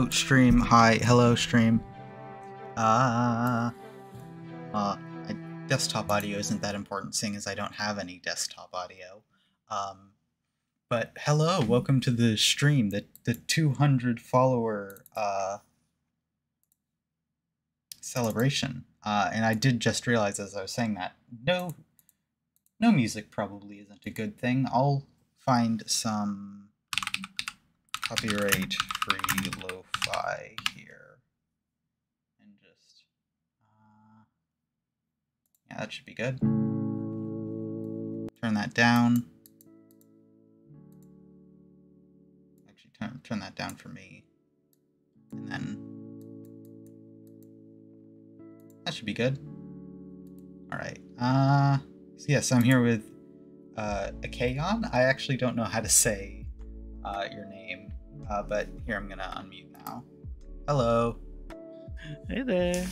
Stream, hi, hello stream. Desktop audio isn't that important, seeing as I don't have any desktop audio. But hello, welcome to the stream, the 200 follower celebration. And I did just realize as I was saying that no music probably isn't a good thing. I'll find some copyright-free lo-fi here, and just yeah, that should be good. Turn that down. Actually, turn that down for me, and then that should be good. All right. So yes, I'm here with Ekayon. I actually don't know how to say your name. But here, I'm gonna unmute now. Hello. Hey there.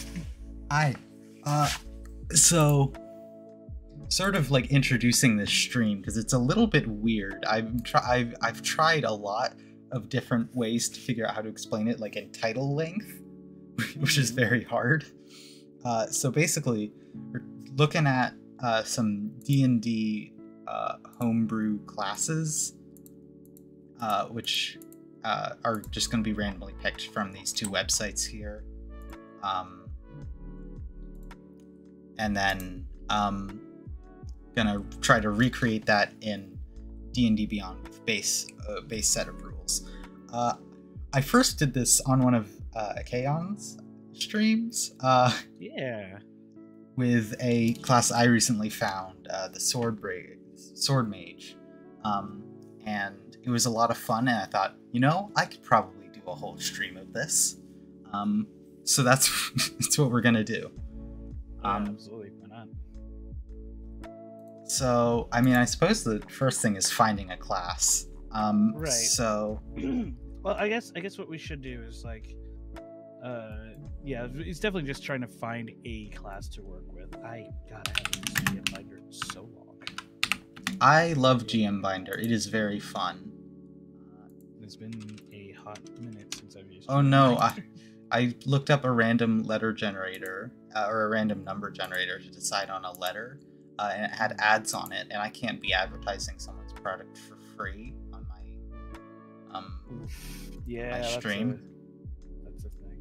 Hi. So, sort of like introducing this stream, because it's a little bit weird. I've tried a lot of different ways to figure out how to explain it, like in title length, which is very hard. So basically, we're looking at some D&D homebrew classes, which are just going to be randomly picked from these two websites here. And then gonna try to recreate that in D&D Beyond with base set of rules. I first did this on one of Ekayon's streams. Yeah. With a class I recently found, the Sword Mage. And it was a lot of fun, and I thought, you know, I could probably do a whole stream of this. So that's what we're gonna do. Absolutely, why not? So, I mean, I suppose the first thing is finding a class. Right. So, well, I guess what we should do is like, yeah, it's definitely just trying to find a class to work with. I haven't used GM Binder in so long. I love GM Binder. It is very fun. It's been a hot minute since I've used. Oh no, I looked up a random letter generator or a random number generator to decide on a letter, and it had ads on it, and I can't be advertising someone's product for free on my yeah, my stream. That's a thing.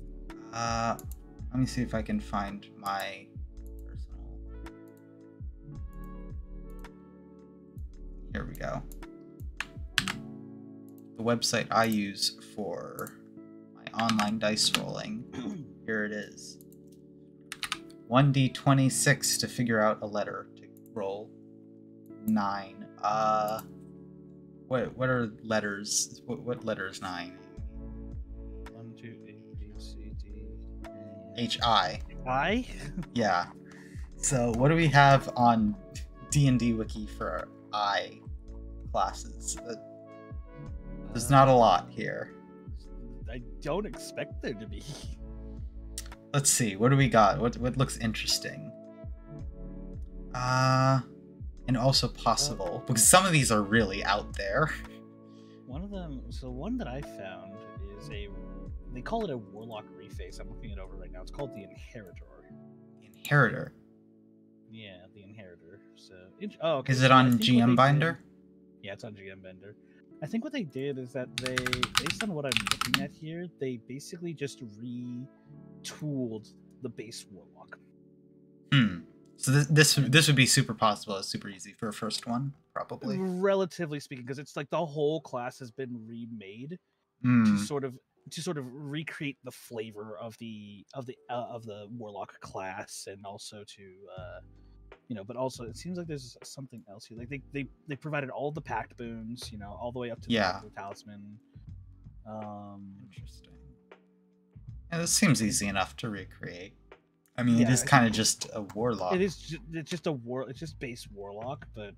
Let me see if I can find my personal. Here we go. The website I use for my online dice rolling. Here it is. 1d26 to figure out a letter to roll. 9. What are letters? What letter is 9? 1, 2, A, B, C, D, H-I. I? Yeah. So what do we have on D&D Wiki for I classes? There's not a lot here. I don't expect there to be. Let's see. What do we got? What looks interesting? And also possible, because some of these are really out there. One of them, so one that I found is they call it a Warlock reface. I'm looking it over right now. It's called the Inheritor. Inheritor. Yeah, the Inheritor. So, okay. Is it on GM Binder? Yeah, it's on GM Binder. I think what they did is that they, based on what I'm looking at here, they basically just retooled the base Warlock. So this would be super possible. It's super easy for a first one, probably. Relatively speaking, because it's like the whole class has been remade to sort of recreate the flavor of the Warlock class, and also to but also it seems like there's something else here. Like they provided all the pact boons, all the way up to the talisman. Interesting. Yeah, this seems easy enough to recreate. I mean, yeah, it is kind of just a warlock. It's just base warlock, but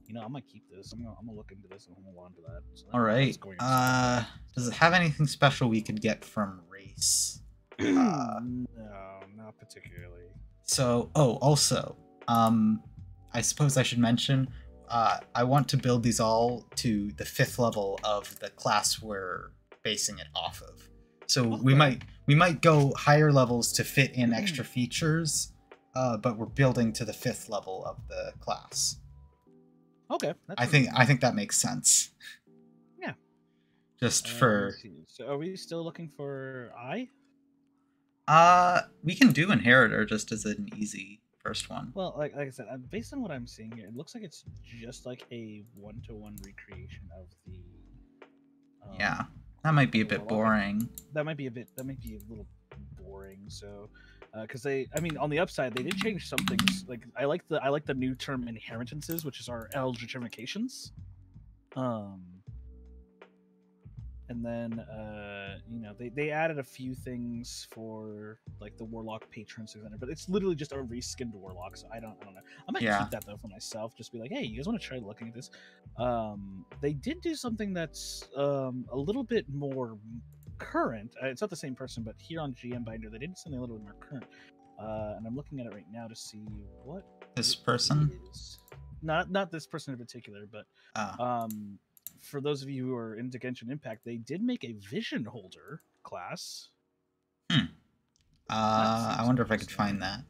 I might keep this. I'm gonna look into this and hold on to that. So all right. Does it have anything special we could get from race? No, not particularly. So, also, I suppose I should mention, I want to build these all to the 5th level of the class we're basing it off of. So we might go higher levels to fit in extra features, but we're building to the 5th level of the class. Okay. I think that makes sense. Yeah. Just for. So are we still looking for I? We can do Inheritor just as an easy first one. Well, like I said, based on what I'm seeing here, it looks like it's just like a 1-to-1 recreation of the. Yeah, that might be a bit boring. That might be a little boring. So, because on the upside, they did change some things. Like I like the new term inheritances, which is our elder determinations. And then they added a few things for like the warlock patrons, but it's literally just a reskinned warlock. So I don't know. I might keep that though for myself. Just be like, hey, you guys want to try looking at this? They did do something that's a little bit more current. It's not the same person, but here on GM Binder, they did something a little bit more current. And I'm looking at it right now to see what this person is. Not this person in particular, but for those of you who are into Genshin Impact, they did make a Vision Holder class. I wonder if I could find that.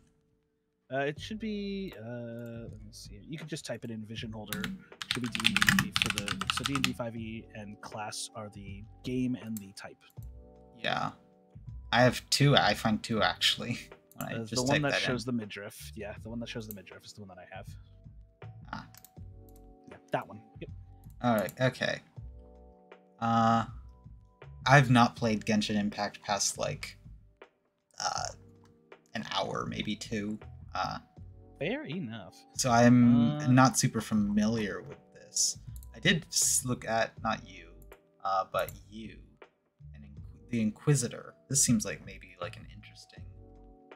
It should be. Let me see. You can just type it in Vision Holder. It should be D&D for the D&D 5e and class are the game and the type. Yeah, I have 2. I find 2 actually. When I just the one that shows the midriff. Yeah, the one that shows the midriff is the one that I have. Yeah, that one. Yep. Alright, okay. I've not played Genshin Impact past like an hour, maybe 2. Fair enough. So I'm not super familiar with this. I did look at not you, but you and the Inquisitor. This seems like maybe like an interesting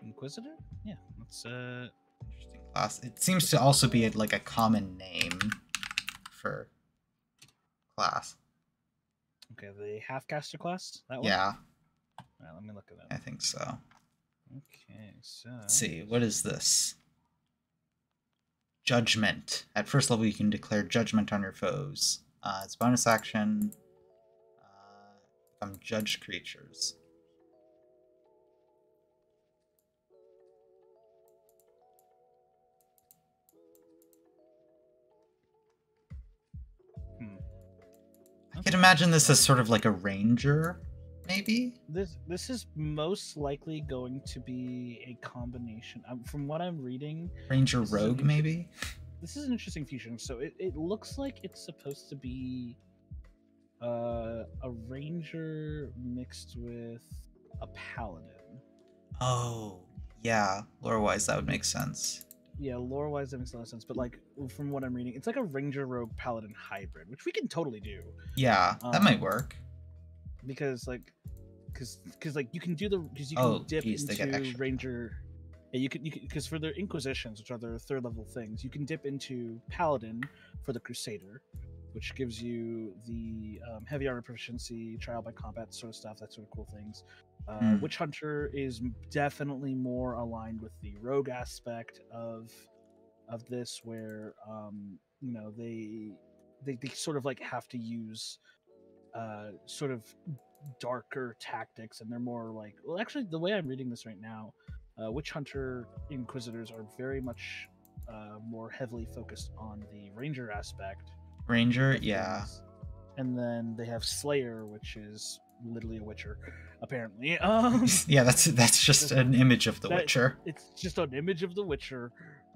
Inquisitor? Yeah, that's interesting class. It seems to also be like a common name for class. Okay, the half-caster class? That one? Yeah. Alright, let me look at that. I think so. Okay, so... Let's see, what is this? Judgment. At first level, you can declare judgment on your foes. It's bonus action. Become judged creatures. I could imagine this as sort of like a ranger, maybe? This is most likely going to be a combination. From what I'm reading... Ranger Rogue, maybe? This is an interesting fusion. So it looks like it's supposed to be a ranger mixed with a paladin. Oh, yeah. Lore-wise, that would make sense. Yeah, lore-wise, that makes a lot of sense. But like, from what I'm reading, it's like a ranger rogue paladin hybrid, which we can totally do. Yeah, that might work. Because like, because like you can do because you can dip into ranger. Yeah, you can because for their inquisitions, which are their 3rd level things, you can dip into paladin for the crusader, which gives you the heavy armor proficiency, trial by combat sort of stuff, that sort of cool things. Witch Hunter is definitely more aligned with the rogue aspect of this, where they sort of like have to use sort of darker tactics, and they're more like, well, actually, the way I'm reading this right now, Witch Hunter Inquisitors are very much more heavily focused on the ranger aspect. Ranger, yeah. And then they have Slayer, which is literally a Witcher, apparently. Yeah, that's just an image of the Witcher. It's just an image of the Witcher,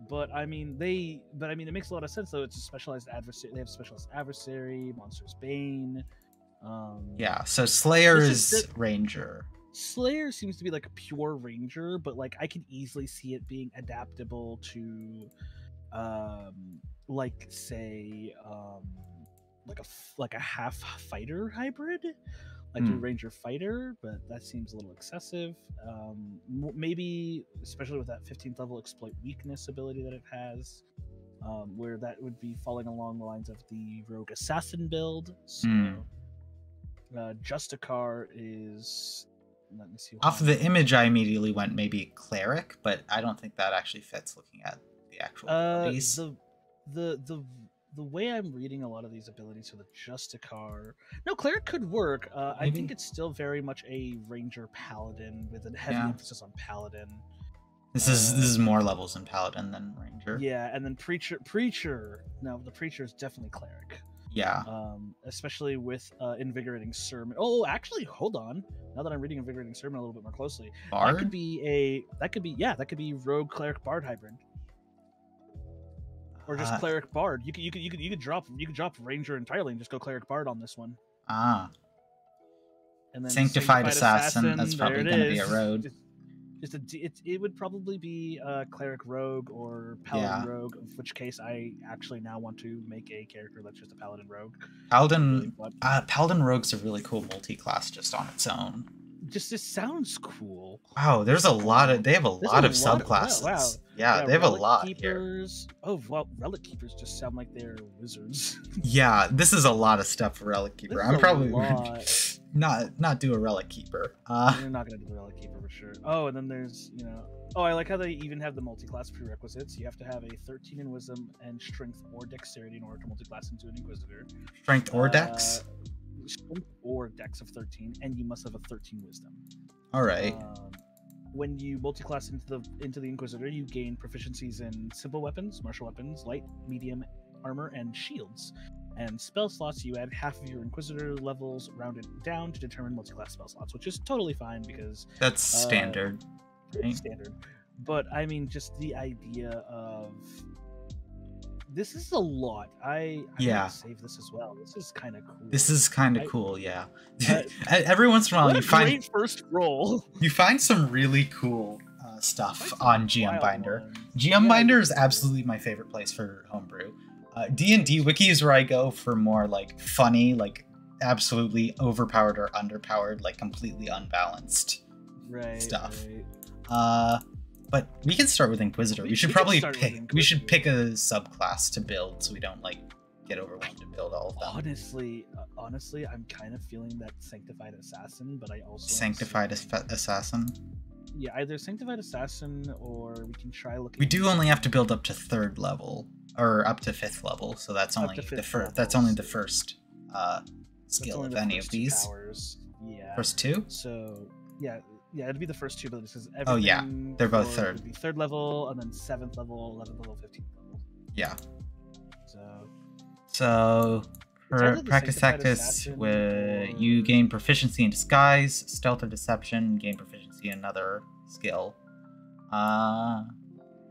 but it makes a lot of sense though. It's a specialized adversary. They have specialized adversary, Monster's Bane. Yeah, so Slayer is Ranger. Slayer seems to be like a pure Ranger, but like I could easily see it being adaptable to, like say, like a half fighter hybrid, like a Ranger fighter, but that seems a little excessive. Maybe, especially with that 15th level exploit weakness ability that it has, where that would be falling along the lines of the rogue assassin build. So, Justicar is. Let me see. Off of the image, I immediately went maybe cleric, but I don't think that actually fits looking at the actual abilities. The the way I'm reading a lot of these abilities for the Justicar, no, cleric could work. I think it's still very much a ranger paladin with a heavy emphasis on paladin. This is more levels in paladin than ranger. Yeah, and then preacher. No, the preacher is definitely cleric. Yeah. Especially with invigorating sermon. Oh, actually, hold on. Now that I'm reading invigorating sermon a little bit more closely, Bard? that could be rogue cleric bard hybrid. Or just cleric bard. You could drop ranger entirely and just go cleric bard on this one. Ah. And then Sanctified assassin. That's probably going to be a rogue. It would probably be cleric rogue or paladin rogue. In which case, I actually now want to make a character that's just a paladin rogue. Paladin rogue's a really cool multi-class just on its own. Just sounds cool. Wow, there's a lot of. They have a lot of subclasses. Wow. Yeah, they have a lot keepers. Here. Oh, well, relic keepers just sound like they're wizards. Yeah, this is a lot of stuff for relic keeper. I'm probably not do a relic keeper. You're not gonna do the relic keeper for sure. Oh, and then there's Oh, I like how they even have the multi-class prerequisites. You have to have a 13 in wisdom and strength or dexterity in order to multi-class into an inquisitor. Strength or dex. Strength or dex of 13, and you must have a 13 wisdom. All right. When you multi-class into the Inquisitor, you gain proficiencies in simple weapons, martial weapons, light, medium armor, and shields. And spell slots, you add half of your Inquisitor levels rounded down to determine multi-class spell slots, which is totally fine because that's standard. Right? Standard. But I mean, just the idea of this is a lot. I gotta save this as well. This is kind of cool. This is kind of cool, yeah. Every once in a while, you find great first roll. You find some really cool stuff on GM Binder. GM Binder is absolutely my favorite place for homebrew. D&D Wiki is where I go for more like funny, like absolutely overpowered or underpowered, like completely unbalanced stuff. Right. But we can start with Inquisitor. We should probably pick. We should pick a subclass to build, so we don't like get overwhelmed to build all of them. Honestly, I'm kind of feeling that Sanctified Assassin, but I also Sanctified Assassin. Yeah, either Sanctified Assassin or we can try looking. We do only have to build up to 3rd level or up to 5th level, so that's only the first. That's only the first skill of any of these. Powers. Yeah. First 2. So yeah. Yeah, it'd be the first 2 abilities. Oh yeah, they're both 3rd. It'd be 3rd level, and then 7th level, 11th level, 15th level. Yeah. So for Prerequisites, where you gain proficiency in disguise, stealth or deception, gain proficiency in another skill.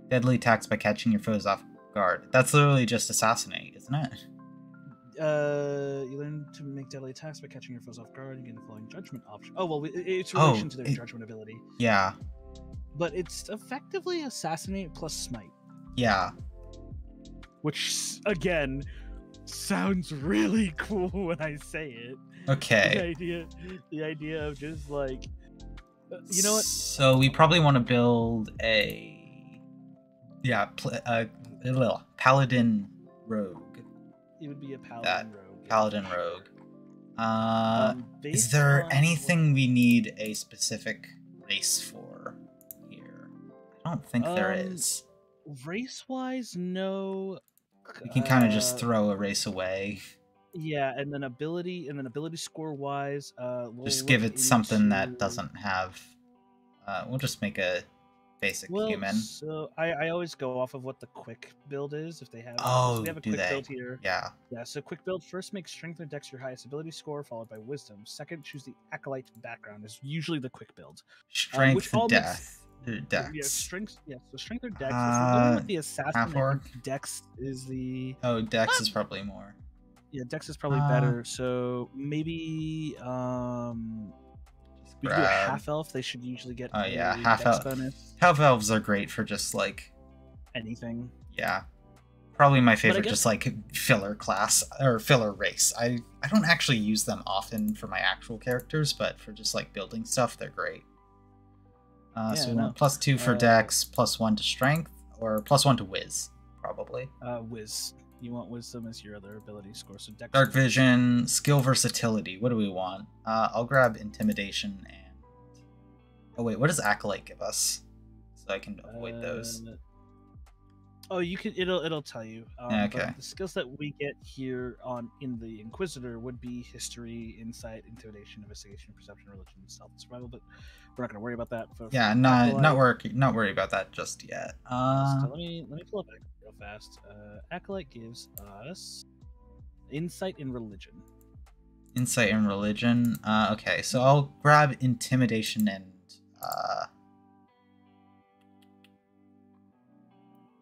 Deadly attacks by catching your foes off guard. That's literally just assassinate, isn't it? You learn to make deadly attacks by catching your foes off guard. You gain the following judgment option. Oh well, it's relation to their judgment ability. Yeah. But it's effectively assassinate plus smite. Yeah. Which again sounds really cool when I say it. Okay. The idea of just like, you know what? So we probably want to build a Paladin Rogue. It would be a Paladin Rogue. Paladin Rogue. Is there anything we need a specific race for here? I don't think there is. Race-wise, no. We can kind of just throw a race away. Yeah, and then ability score-wise, we'll just give it something that doesn't have. We'll just make a basic human. So I always go off of what the quick build is if they have. Oh, so they have a quick build here. Yeah. Yeah. So quick build first make strength or dex your highest ability score, followed by wisdom. Second, choose the acolyte background. Is usually the quick build. Strength or dex. Yeah, strength. Yeah, so strength or dex. If we're going with the assassin, dex is the. Oh, dex is probably more. Yeah, dex is probably better. So maybe we could do a half elf. They should usually get. Oh yeah, half elf. Half elves are great for just like anything. Yeah, probably my favorite. Just like filler class or filler race. I don't actually use them often for my actual characters, but for just like building stuff, they're great. So we want +2 for dex, +1 to strength, or +1 to whiz, probably. Whiz. You want wisdom as your other ability score. So dex. Dark vision, skill versatility. What do we want? I'll grab intimidation and. Oh wait, what does acolyte give us? So I can avoid those. Oh, you can. It'll tell you. Okay. But the skills that we get here in the Inquisitor would be history, insight, intimidation, investigation, perception, religion, stealth, and survival. But we're not going to worry about that. Yeah, not worry about that just yet. So let me pull up Acolyte real fast. Acolyte gives us insight and religion. Insight and religion. Okay, so I'll grab intimidation and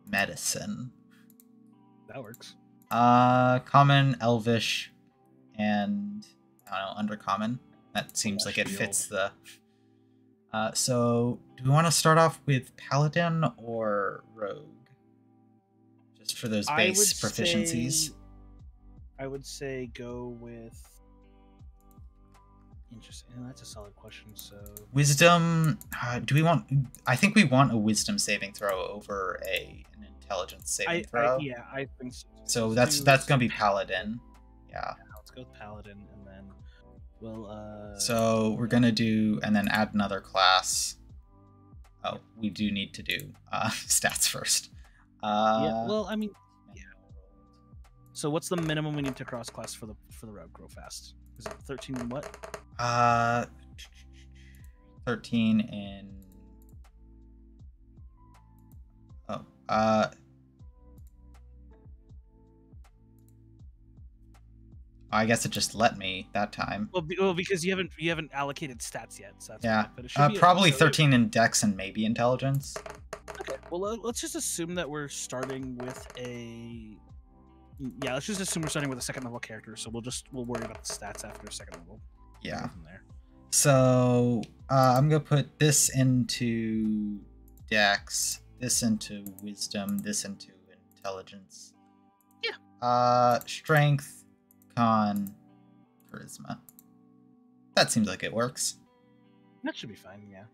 medicine. That works. Common, elvish, and I don't know, undercommon. That seems like it fits the. So do we want to start off with Paladin or Rogue? Just for those base proficiencies. I would say go with. Interesting. That's a solid question. So Wisdom. Do we want? I think we want a Wisdom saving throw over an Intelligence saving throw. Yeah, I think so. So that's gonna be Paladin. Yeah. Let's go with Paladin, and then we'll. So we're gonna do, and then add another class. Oh, we do need to do stats first. Yeah. Well, I mean, yeah. So what's the minimum we need to cross class for the rogue? Grow fast. Is it 13 and what? 13 in. Oh. I guess it just let me that time. Well, because you haven't allocated stats yet. So that's yeah. Fine, but it should be probably 13 in Dex and maybe Intelligence. Okay. Well, let's just assume that we're starting with a. Yeah, let's just assume we're starting with a second level character. So we'll worry about the stats after second level. Yeah. From there. So I'm gonna put this into Dex, this into Wisdom, this into Intelligence. Yeah. Strength, Con, Charisma. That seems like it works. That should be fine. Yeah.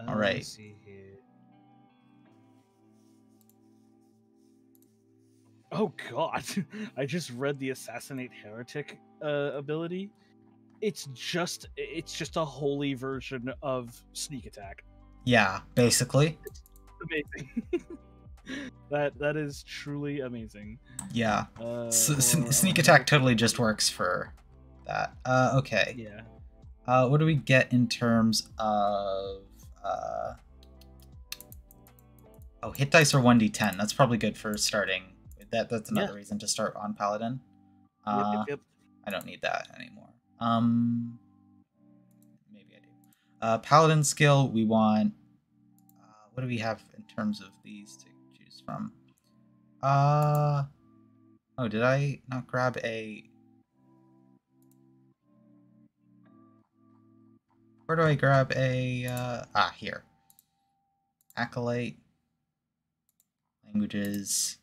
All right. Let's see here. Oh god, I just read the Assassinate Heretic ability. It's just a holy version of Sneak Attack. Yeah, basically. It's amazing. that is truly amazing. Yeah. Sneak Attack totally just works for that. Okay. Yeah. What do we get in terms of oh, hit dice are 1d10. That's probably good for starting. That's another reason to start on Paladin. Yep. I don't need that anymore. Maybe I do. Paladin skill, we want. What do we have in terms of these to choose from? Oh, did I not grab a? Where do I grab a? Here. Acolyte. Languages.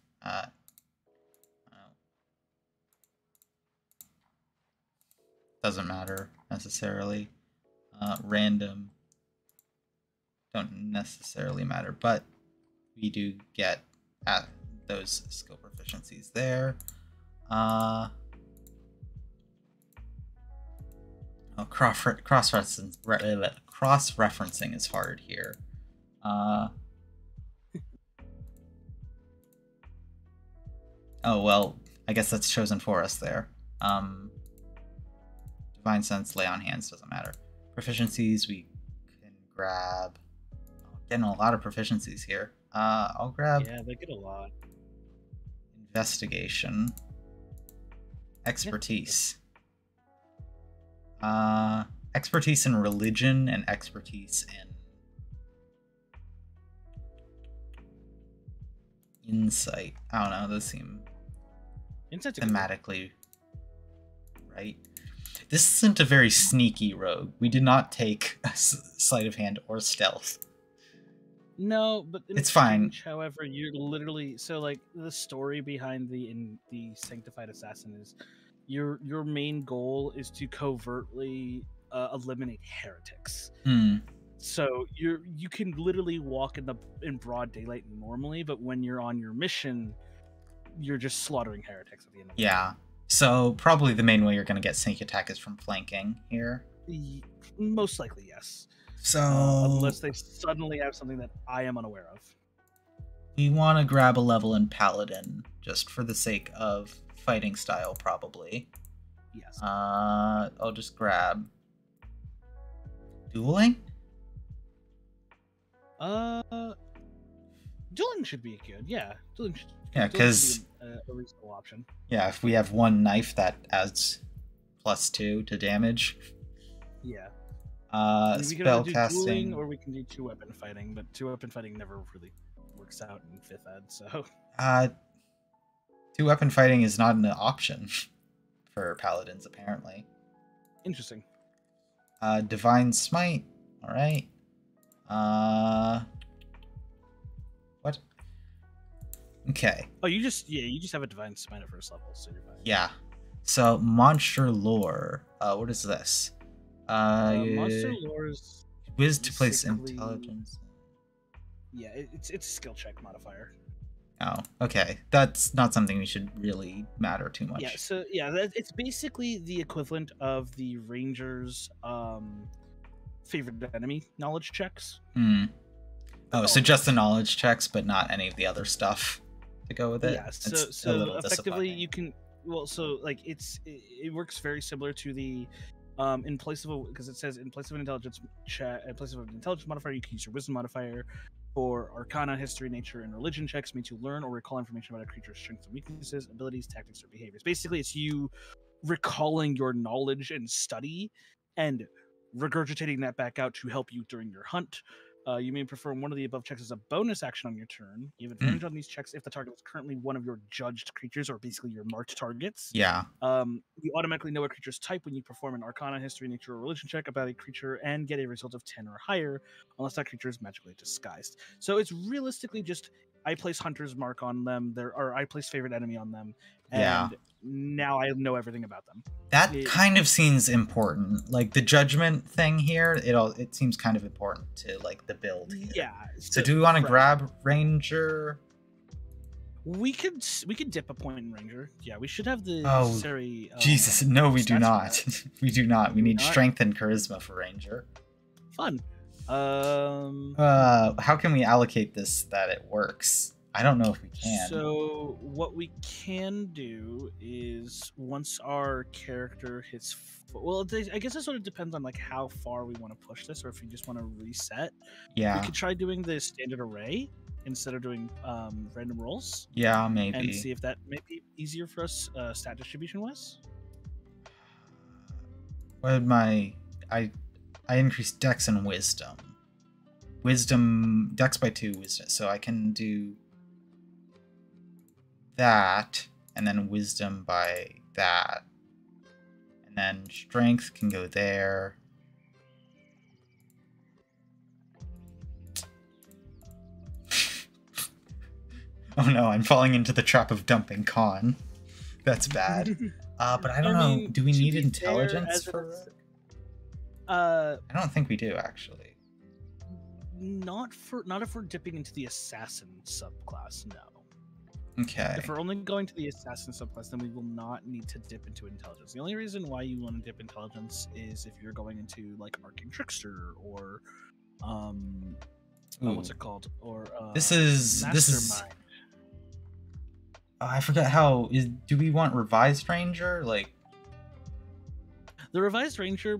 Doesn't matter necessarily. Random don't necessarily matter, but we do get at those skill proficiencies there. Cross-referencing is hard here. Oh well, I guess that's chosen for us there. Divine Sense, Lay on Hands, doesn't matter. Proficiencies, we can grab. Getting a lot of proficiencies here. I'll grab. Yeah, they get a lot. Investigation. Expertise. Expertise in religion and expertise in insight. I don't know. Those seem thematically right. This isn't a very sneaky rogue. We did not take a sleight of hand or stealth. No, but it's fine. However, you're literally like the story behind the Sanctified Assassin is your main goal is to covertly eliminate heretics. So you can literally walk in broad daylight normally, but when you're on your mission, you're just slaughtering heretics at the end of the day. So probably the main way you're going to get sneak attack is from flanking here. Most likely, yes. So unless they suddenly have something that I am unaware of. We want to grab a level in Paladin, just for the sake of fighting style, probably. Yes. I'll just grab... Dueling? Dueling should be good, yeah. Dueling should because... a reasonable option. Yeah, if we have one knife, that adds +2 to damage. Yeah. We can either do dueling or we can do 2-weapon fighting, but 2-weapon fighting never really works out in 5th ed, so... 2-weapon fighting is not an option for paladins, apparently. Interesting. Divine Smite, alright. What? Okay. Oh, you just have a Divine Smite at first level, so you're fine. Yeah. So, Monster Lore. What is this? Monster Lore is... Wiz to place intelligence. Yeah, it's a skill check modifier. Oh, okay. That's not something we should really matter too much. Yeah, so it's basically the equivalent of the Ranger's favorite enemy knowledge checks. Oh, so just the knowledge checks, but not any of the other stuff to go with it? Yeah, so effectively you can... Well, so like it works very similar to the... in place of because it says in place of an intelligence check, in place of an intelligence modifier, you can use your wisdom modifier. For Arcana, History, Nature, and Religion checks mean to learn or recall information about a creature's strengths and weaknesses, abilities, tactics, or behaviors. Basically, it's you recalling your knowledge and study and regurgitating that back out to help you during your hunt. You may perform one of the above checks as a bonus action on your turn. You have advantage on these checks if the target is currently one of your judged creatures, or basically your marked targets. Yeah. You automatically know a creature's type when you perform an Arcana, History, Nature, or Religion check about a creature and get a result of 10 or higher, unless that creature is magically disguised. So it's realistically just I place Hunter's Mark on them, or I place Favorite Enemy on them, and now I know everything about them. That kind of seems important. Like the judgment thing here, it seems kind of important to like the build here. Yeah. So do we want to grab Ranger? We could dip a point in Ranger. Yeah, we should have the necessary... Jesus, no, we do not. We do not. We need strength and charisma for Ranger. Fun. How can we allocate this that it works? I don't know if we can. So what we can do is once our character hits... Well, I guess it sort of depends on like how far we want to push this, or if we just want to reset. Yeah. We could try doing the standard array instead of doing random rolls. Yeah, maybe. And see if that may be easier for us stat distribution wise. What did I increased Dex and Wisdom. Dex by 2, Wisdom. So I can do that, and then Wisdom by that. And then Strength can go there. Oh no, I'm falling into the trap of dumping con. That's bad. But I don't know. Do we need intelligence for it? I don't think we do, actually. Not if we're dipping into the assassin subclass, no. Okay. If we're only going to the assassin subclass, then we will not need to dip into intelligence. The only reason why you want to dip intelligence is if you're going into like Arcane Trickster or what's it called? Or this is I forget how do we want Revised Ranger? Like the Revised Ranger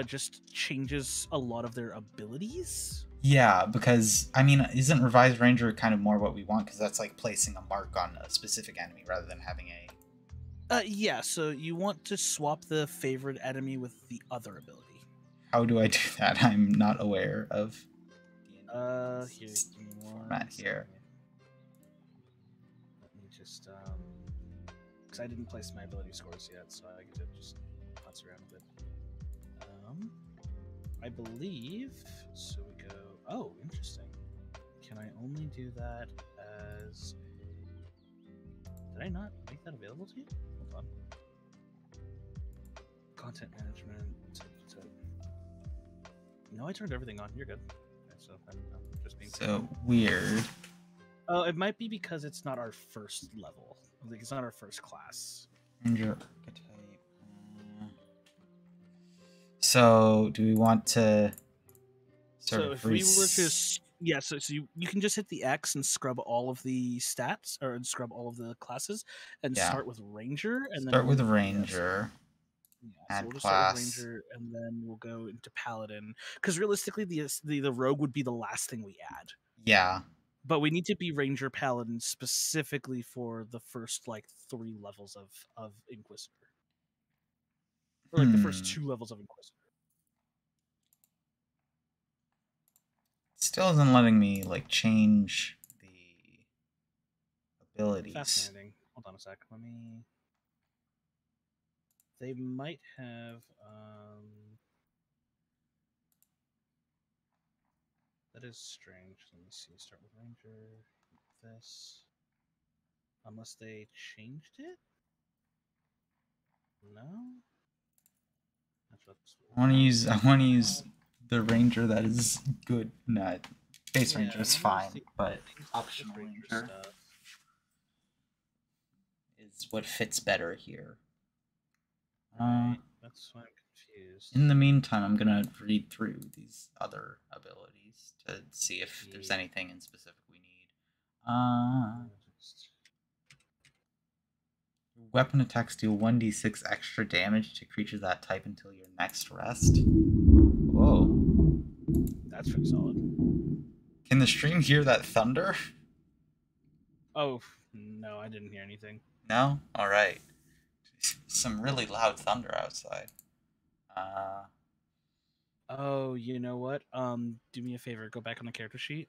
just changes a lot of their abilities. Yeah, because, I mean, isn't Revised Ranger kind of more what we want? Because that's like placing a mark on a specific enemy rather than having a... yeah, so you want to swap the favorite enemy with the other ability. How do I do that? I'm not aware of here, format here. Let me just, because I didn't place my ability scores yet, so I get to just putz around a bit. I believe, so we go, oh, interesting. Can I only do that as did I not make that available to you? Hold on. Content management. No, I turned everything on. You're good. Okay, so I'm just being weird. Oh, it might be because it's not our first level. Like, it's not our first class. Ranger archetype. So, do we want to so if we were to Yeah, so you can just hit the X and scrub all of the stats, or scrub all of the classes, and Yeah. start with Ranger, and Start then with Ranger. Yeah, so Add we'll just start with class. Ranger, and then we'll go into Paladin. Because realistically, the Rogue would be the last thing we add. Yeah. But we need to be Ranger Paladin specifically for the first like 3 levels of Inquisitor, or like the first 2 levels of Inquisitor. Still isn't letting me like change the abilities. Fascinating. Hold on a sec. Let me. They might have. That is strange. Let me see. Start with Ranger. This. Unless they changed it? No? I want to use the Ranger that is good. No, base Ranger is fine, but optional Ranger is what fits better here. That's why I'm confused. In the meantime, I'm gonna read through these other abilities to see if there's anything in specific we need. Weapon attacks deal 1d6 extra damage to creatures that type until your next rest. Whoa. That's pretty solid. Can the stream hear that thunder? Oh, no, I didn't hear anything. No? Alright. Some really loud thunder outside. Oh, you know what? Do me a favor. Go back on the character sheet.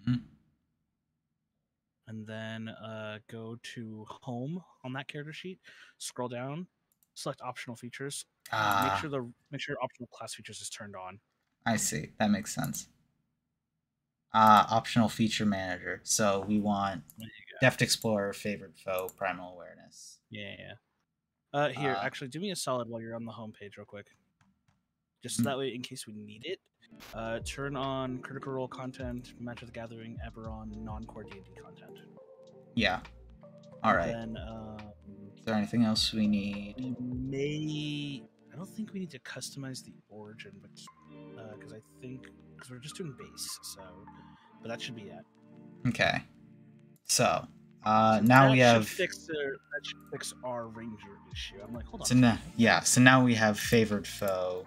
Mm-hmm. And then go to Home on that character sheet. Scroll down. Select optional features. Make sure optional class features is turned on. I see. That makes sense. Optional feature manager. So we want Deft Explorer, Favored Foe, Primal Awareness. Yeah. Here, actually, do me a solid while you're on the home page real quick. Just so that way, in case we need it, turn on Critical Role content, Magic the Gathering, Eberron, non-core D&D content. Yeah. All right. Then, is there anything else we need? I don't think we need to customize the origin, but because we're just doing base, but that should be it. Okay. So now we have. That should fix our Ranger issue. I'm like, hold on. So now we have Favored Foe.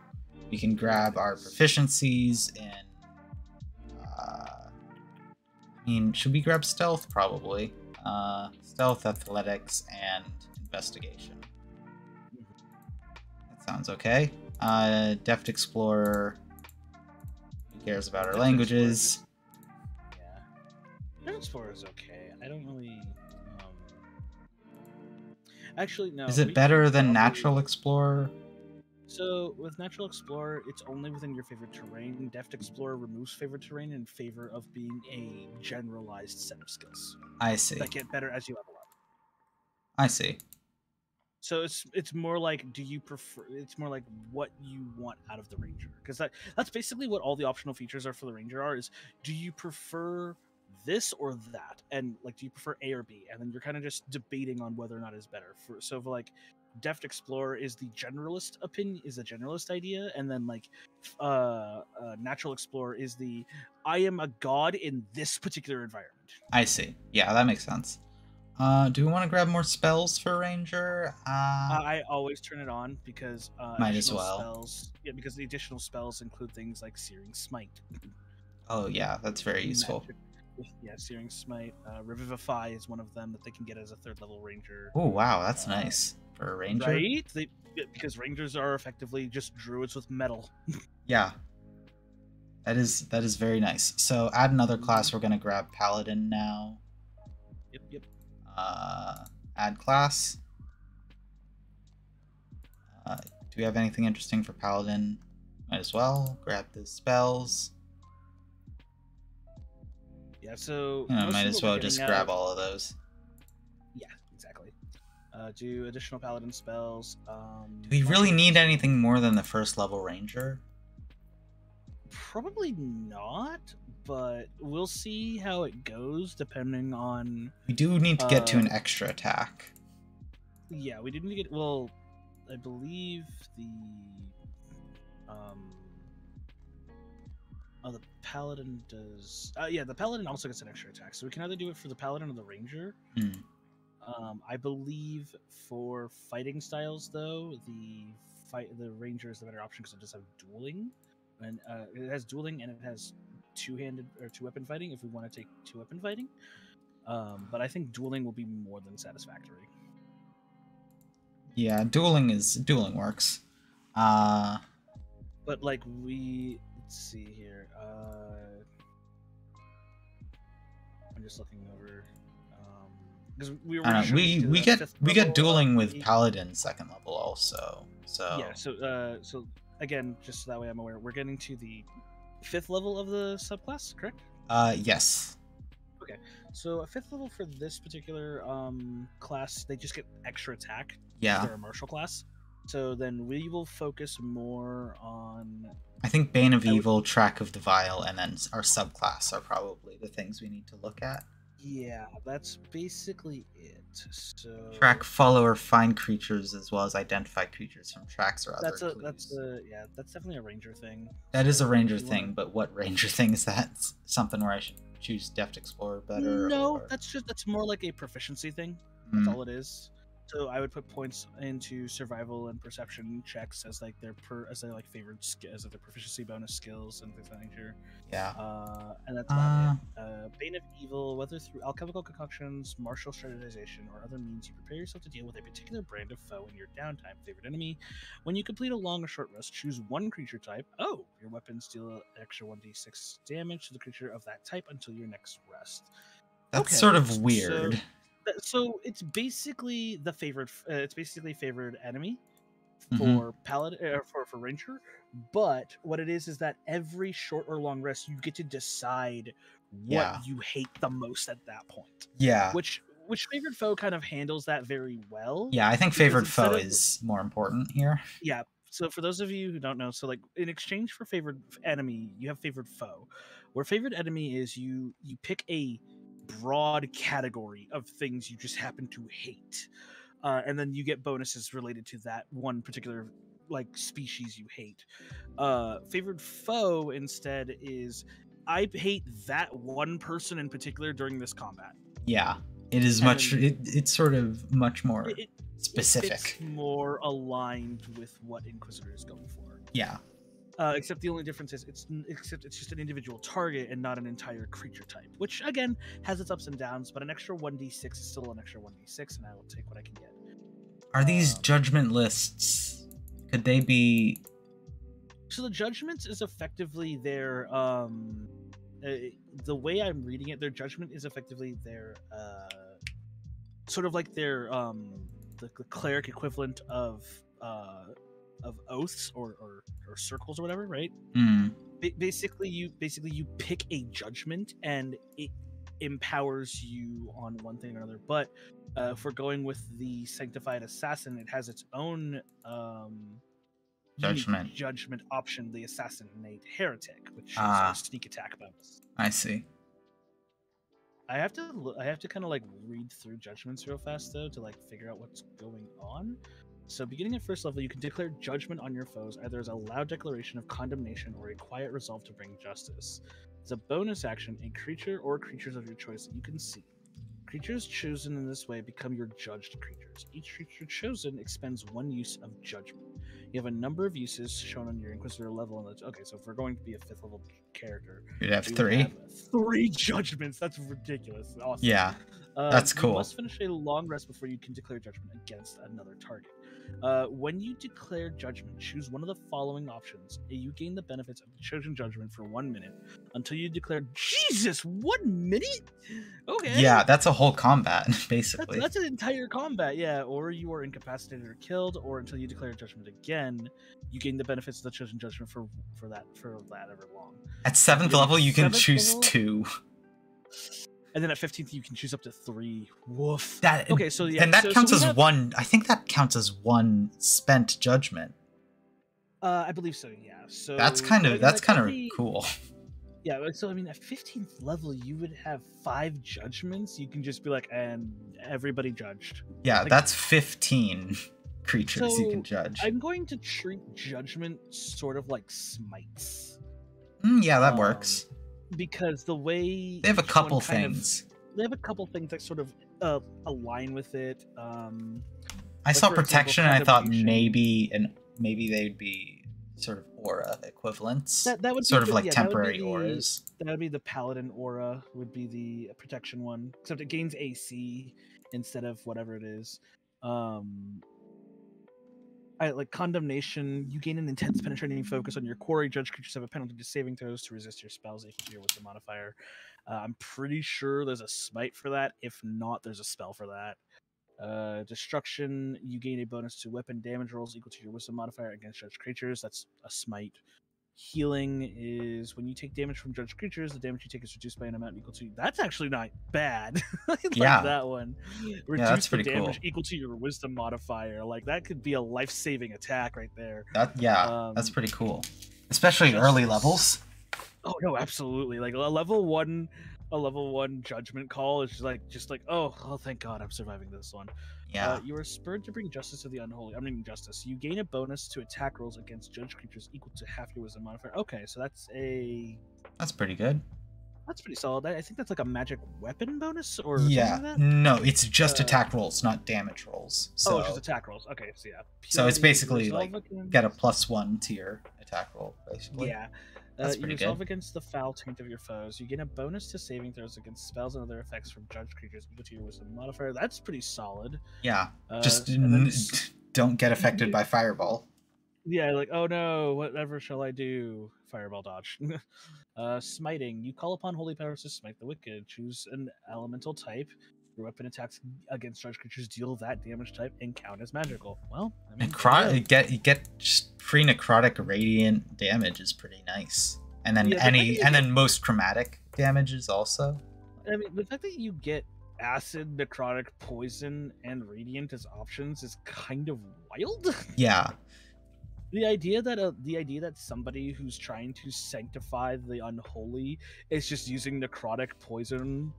We can grab our proficiencies in. Should we grab Stealth? Probably. Stealth, Athletics, and Investigation. That sounds okay. Deft Explorer. Who cares about our languages? Deft Explorer is okay. I don't really. Actually, no. Is it better than Natural Explorer? So, with Natural Explorer, it's only within your favorite terrain. Deft Explorer removes favorite terrain in favor of being a generalized set of skills. I see. That get better as you level up. I see. So it's more like, do you prefer? It's more like what you want out of the Ranger, because that's basically what all the optional features are for the Ranger are. Is do you prefer this or that, and like, do you prefer A or B? And then you're kind of just debating on whether or not it's better. For like, Deft Explorer is the generalist opinion, is the generalist idea, and then like Natural Explorer is the I am a god in this particular environment. I see. Yeah, that makes sense. Do we want to grab more spells for Ranger? I always turn it on because might as well. Spells, because the additional spells include things like Searing Smite. Oh yeah, that's very useful. Yeah, Searing Smite. Revivify is one of them that they can get as a 3rd level Ranger. Oh wow, that's nice for a Ranger. Right? Because Rangers are effectively just druids with metal. Yeah. That is very nice. So add another class. We're gonna grab Paladin now. Yep. Add class. Do we have anything interesting for Paladin? Might as well grab the spells. Yeah, so might as well just grab all of those. Yeah, exactly. Do additional Paladin spells. Do we really need anything more than the 1st level Ranger? Probably not, but we'll see how it goes depending on. We do need to get to an extra attack. Yeah, we didn't get. Well, I believe the Oh, the Paladin does. Yeah, the Paladin also gets an extra attack, so we can either do it for the Paladin or the Ranger. I believe for fighting styles, though, the Ranger is the better option because it does have dueling, and it has dueling and it has two-handed or two-weapon fighting. If we want to take two-weapon fighting, but I think dueling will be more than satisfactory. Yeah, dueling works. But like let's see here. I'm just looking over. Because we get dueling with Paladin 2nd level also. So yeah. So again, just so that way I'm aware, we're getting to the 5th level of the subclass, correct? Yes. Okay. So a 5th level for this particular class, they just get extra attack. Yeah. They're a martial class. So then we will focus more on. I think Bane of Evil, Track of the Vile, and then our subclass are probably the things we need to look at. Yeah, that's basically it. So track, follow, or find creatures as well as identify creatures from tracks or other clues. That's definitely a ranger thing. That is a ranger thing, but what ranger thing is that? Something where I should choose Deft Explorer better? No, that's more like a proficiency thing. That's all it is. So I would put points into survival and perception checks as like their favored as their proficiency bonus skills and things of that nature. Yeah. And that's about it. Bane of Evil, whether through alchemical concoctions, martial strategization, or other means, you prepare yourself to deal with a particular brand of foe in your downtime. Favorite enemy. When you complete a long or short rest, choose one creature type. Oh, your weapons deal an extra 1d6 damage to the creature of that type until your next rest. That's sort of weird. So it's basically the favored. It's basically favored enemy for Paladin or for Ranger. But what it is that every short or long rest, you get to decide what you hate the most at that point. Yeah. Which favored foe kind of handles that very well. Yeah, I think favored foe is more important here. Yeah. So for those of you who don't know, so like in exchange for favored enemy, you have favored foe. Where favored enemy is you pick a broad category of things you just happen to hate, and then you get bonuses related to that one particular like species you hate. Favored foe instead is I hate that one person in particular during this combat. Yeah, it is it's sort of much more specific. It's more aligned with what Inquisitor is going for. Yeah. Except the only difference is it's just an individual target and not an entire creature type, which again has its ups and downs. But an extra 1d6 is still an extra 1d6, and I will take what I can get. Are these judgment lists? Could they be? So the judgments is effectively their the way I'm reading it, their judgment is effectively their sort of like their the cleric equivalent of oaths or circles or whatever, right? Basically you pick a judgment and it empowers you on one thing or another. But if we're going with the Sanctified Assassin, it has its own judgment option, the Assassinate Heretic, which is a sneak attack bonus. I see. I have to kind of like read through judgments real fast though to like figure out what's going on. So beginning at 1st level, you can declare judgment on your foes, either as a loud declaration of condemnation or a quiet resolve to bring justice. As a bonus action, a creature or creatures of your choice that you can see. Creatures chosen in this way become your judged creatures. Each creature chosen expends 1 use of judgment. You have a number of uses shown on your Inquisitor level. Okay, so if we're going to be a 5th level character, you'd have 3. 3 judgments. That's ridiculous. Awesome. Yeah, that's cool. You must finish a long rest before you can declare judgment against another target. When you declare judgment, choose one of the following options. You gain the benefits of the chosen judgment for 1 minute until you declare. Jesus, 1 minute? Okay. Yeah, that's a whole combat, basically. That's an entire combat, yeah. Or you are incapacitated or killed, or until you declare judgment again, you gain the benefits of the chosen judgment for that ever long. At 7th level, you can choose 2. And then at 15th, you can choose up to 3. Woof. Okay, so yeah, and that counts as 1. I think that counts as 1 spent judgment. I believe so. Yeah. So that's kind of cool. Yeah. So I mean, at 15th level, you would have 5 judgments. You can just be like, and everybody judged. Yeah, like, that's 15 creatures you can judge. I'm going to treat judgment sort of like smites. Yeah, that works. Because the way they have a couple things. They have a couple things that sort of align with it. I saw protection, and I thought maybe they'd be sort of aura equivalents. That would sort be of like temporary auras. That would be the Paladin aura. Would be the protection one, except it gains AC instead of whatever it is. I like condemnation. You gain an intense penetrating focus on your quarry. Judge creatures have a penalty to saving throws to resist your spells equal to your wisdom modifier. I'm pretty sure there's a smite for that. If not, there's a spell for that. Destruction. You gain a bonus to weapon damage rolls equal to your wisdom modifier against judge creatures. That's a smite. Healing is when you take damage from judged creatures, the damage you take is reduced by an amount equal to. That's actually not bad. Like that one. Reduce the damage equal to your wisdom modifier. Like that could be a life-saving attack right there. That's pretty cool, especially early levels. Oh no, absolutely. Like a level one judgment call is just like oh thank God I'm surviving this one. Yeah. You are spurred to bring justice to the unholy. I mean justice. You gain a bonus to attack rolls against judged creatures equal to half your wisdom modifier. Okay, so that's pretty good. That's pretty solid. I think that's like a magic weapon bonus or something like that? No, it's just attack rolls, not damage rolls. So, it's just attack rolls. Okay, so yeah. So it's basically like get a +1 to your attack roll, basically. Yeah. You resolve against the foul taint of your foes. You gain a bonus to saving throws against spells and other effects from judged creatures equal to your wisdom modifier. That's pretty solid. Yeah. Just don't get affected by fireball. Yeah, like, oh no, whatever shall I do? Fireball dodge. Smiting. You call upon holy powers to smite the wicked. Choose an elemental type. Your weapon attacks against judged creatures deal that damage type and count as magical. Well, I mean, you get just free necrotic radiant damage is pretty nice, and then then most chromatic damages also. I mean, the fact that you get acid, necrotic, poison, and radiant as options is kind of wild. Yeah. The idea that somebody who's trying to sanctify the unholy is just using necrotic, poison.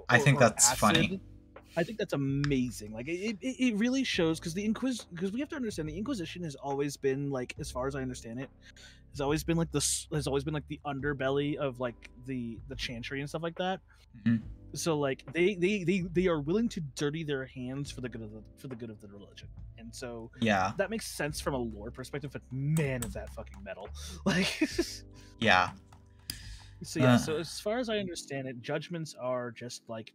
I think that's acid, funny. I think that's amazing. Like it really shows because because we have to understand the Inquisition has always been like, as far as I understand it, has always been like the underbelly of like the chantry and stuff like that. Mm-hmm. So like they are willing to dirty their hands for the good of the religion. And so yeah, that makes sense from a lore perspective, but man, is that fucking metal. Like yeah. So yeah, so as far as I understand it, judgments are just like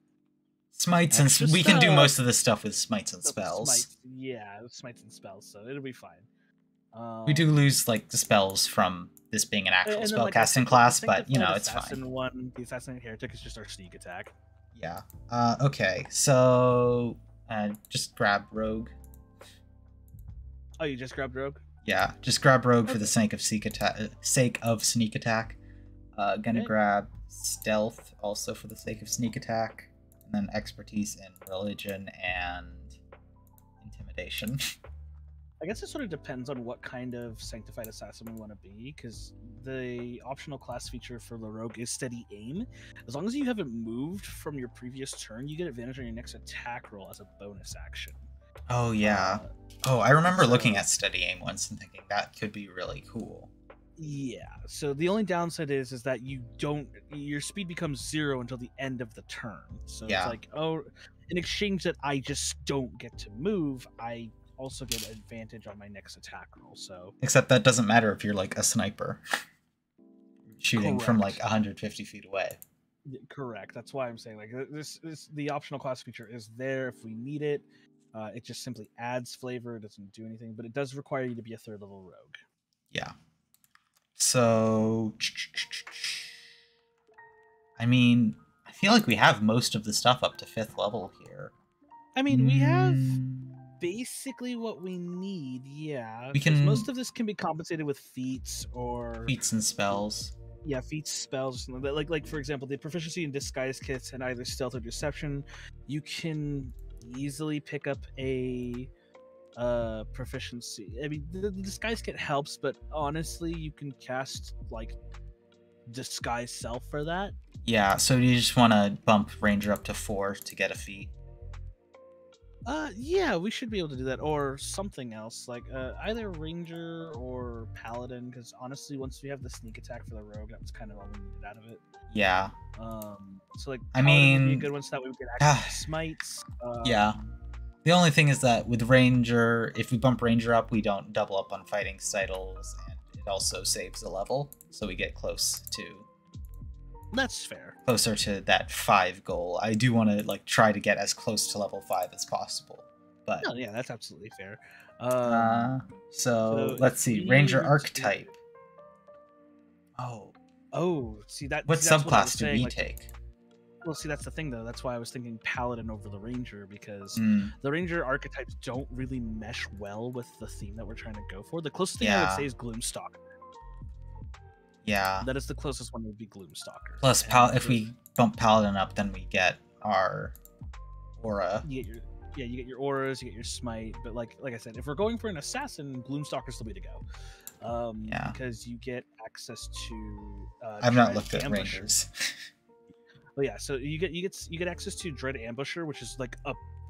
smites and we can do most of the stuff with smites and spells. Smites and spells, so it'll be fine. We do lose like the spells from this being an actual spellcasting class, but you know, it's fine. The Assassinate Heretic is just our sneak attack. Yeah. Okay, so just grab Rogue. Oh, you just grabbed Rogue? Yeah, just grab Rogue for the sake of sneak attack. Gonna grab Stealth also for the sake of sneak attack, and then Expertise in Religion and Intimidation. I guess it sort of depends on what kind of Sanctified Assassin we want to be, because the optional class feature for the Rogue is Steady Aim. As long as you haven't moved from your previous turn, you get advantage on your next attack roll as a bonus action. Oh, yeah. I remember looking at Steady Aim once and thinking that could be really cool. Yeah, so the only downside is that your speed becomes 0 until the end of the turn. So it's like, in exchange that I just don't get to move, I also get advantage on my next attack roll. So except that doesn't matter if you're like a sniper shooting from like 150 feet away. Correct. That's why I'm saying like this the optional class feature is there if we need it. It just simply adds flavor. It doesn't do anything, but it does require you to be a 3rd level rogue. Yeah. So, I mean, I feel like we have most of the stuff up to 5th level here. I mean, we have basically what we need, yeah. We can. Most of this can be compensated with feats or feats and spells. Yeah, feats, spells, like for example, the proficiency in disguise kits and either stealth or deception. You can easily pick up a proficiency. I mean, the disguise kit helps, but honestly, you can cast like disguise self for that. Yeah, so you just want to bump ranger up to 4 to get a feat. Yeah, we should be able to do that, or something else like either ranger or Paladin, because honestly, once we have the sneak attack for the rogue, that was kind of all we needed out of it. Yeah. So like, I Paladin would be a mean, good one, so that we would get access to smites. Yeah. The only thing is that with Ranger, if we bump Ranger up, we don't double up on fighting titles, and it also saves a level, so we get close to. That's fair. Closer to that 5 goal. I do want to like try to get as close to level 5 as possible, but. No, yeah, that's absolutely fair. So let's see, Ranger archetype. See that. What that's subclass do we like, take? Well, see, that's the thing, though. That's why I was thinking Paladin over the Ranger, because the Ranger archetypes don't really mesh well with the theme that we're trying to go for. The closest thing I would say is Gloomstalker. Yeah. That is the closest one would be Gloomstalker. Plus, if we bump Paladin up, then we get our aura. You get your auras, you get your smite. But like I said, if we're going for an assassin, Gloomstalker's the way to go. Because you get access to. I've not looked at Rangers. Oh yeah, so you get access to Dread Ambusher, which is like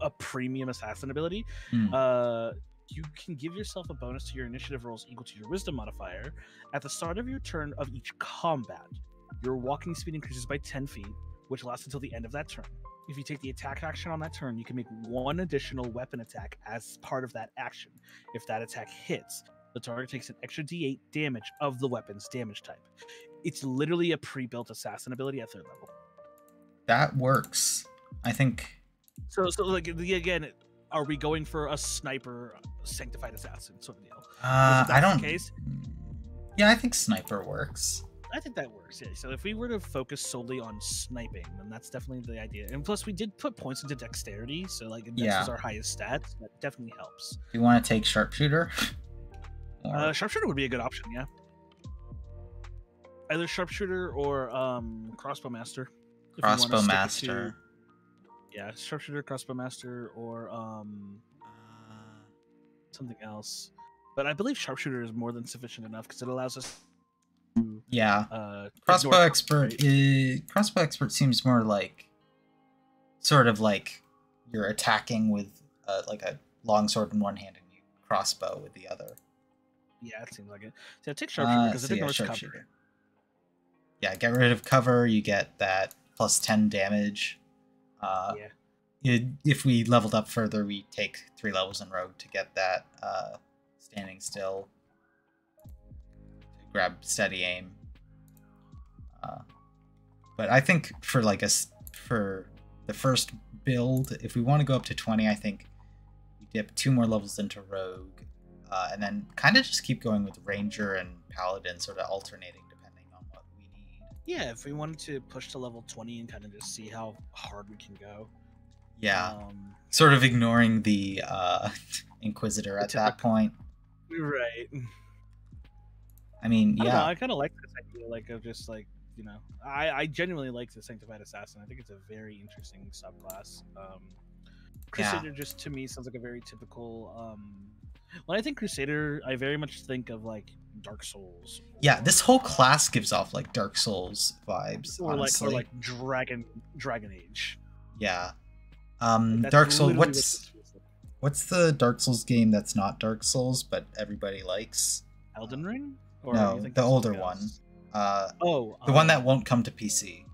a premium assassin ability. You can give yourself a bonus to your initiative rolls equal to your wisdom modifier. At the start of your turn of each combat, your walking speed increases by 10 feet, which lasts until the end of that turn. If you take the attack action on that turn, you can make one additional weapon attack as part of that action. If that attack hits, the target takes an extra d8 damage of the weapon's damage type. It's literally a pre-built assassin ability at 3rd level. That works, I think. So like again, are we going for a sniper sanctified assassin sort of deal? I don't. The case? Yeah, I think sniper works. I think that works. Yeah. So if we were to focus solely on sniping, then that's definitely the idea. And plus, we did put points into dexterity, so like this is our highest stats. That definitely helps. Do you want to take Sharpshooter? Sharpshooter would be a good option. Yeah. Either Sharpshooter or Crossbow Master. Crossbow Master. Yeah, Sharpshooter, Crossbow Master, or something else. But I believe Sharpshooter is more than sufficient enough because it allows us to Crossbow Expert Crossbow Expert seems more like sort of like you're attacking with like a longsword in one hand and you crossbow with the other. Yeah, it seems like it. So take Sharpshooter because it ignores cover. Yeah, get rid of cover, you get that plus 10 damage. If we leveled up further, we take 3 levels in Rogue to get that standing still, to grab steady aim. But I think for like for the first build, if we want to go up to 20, I think we dip 2 more levels into Rogue, and then kind of just keep going with Ranger and Paladin, sort of alternating depending on what we need. Yeah, if we wanted to push to level 20 and kind of just see how hard we can go. Yeah, sort of ignoring the Inquisitor at that point. Right. I mean, yeah. I kind of like this idea, like of just like, you know, I genuinely like the Sanctified Assassin. I think it's a very interesting subclass. Crusader just to me sounds like a very typical. When I think Crusader, I very much think of like Dark Souls. Yeah, this whole class gives off like Dark Souls vibes, honestly. Or like Dragon Age. Yeah. Dark Souls. What's the Dark Souls game that's not Dark Souls but everybody likes? Elden Ring? Or no, the older one. The one that won't come to PC.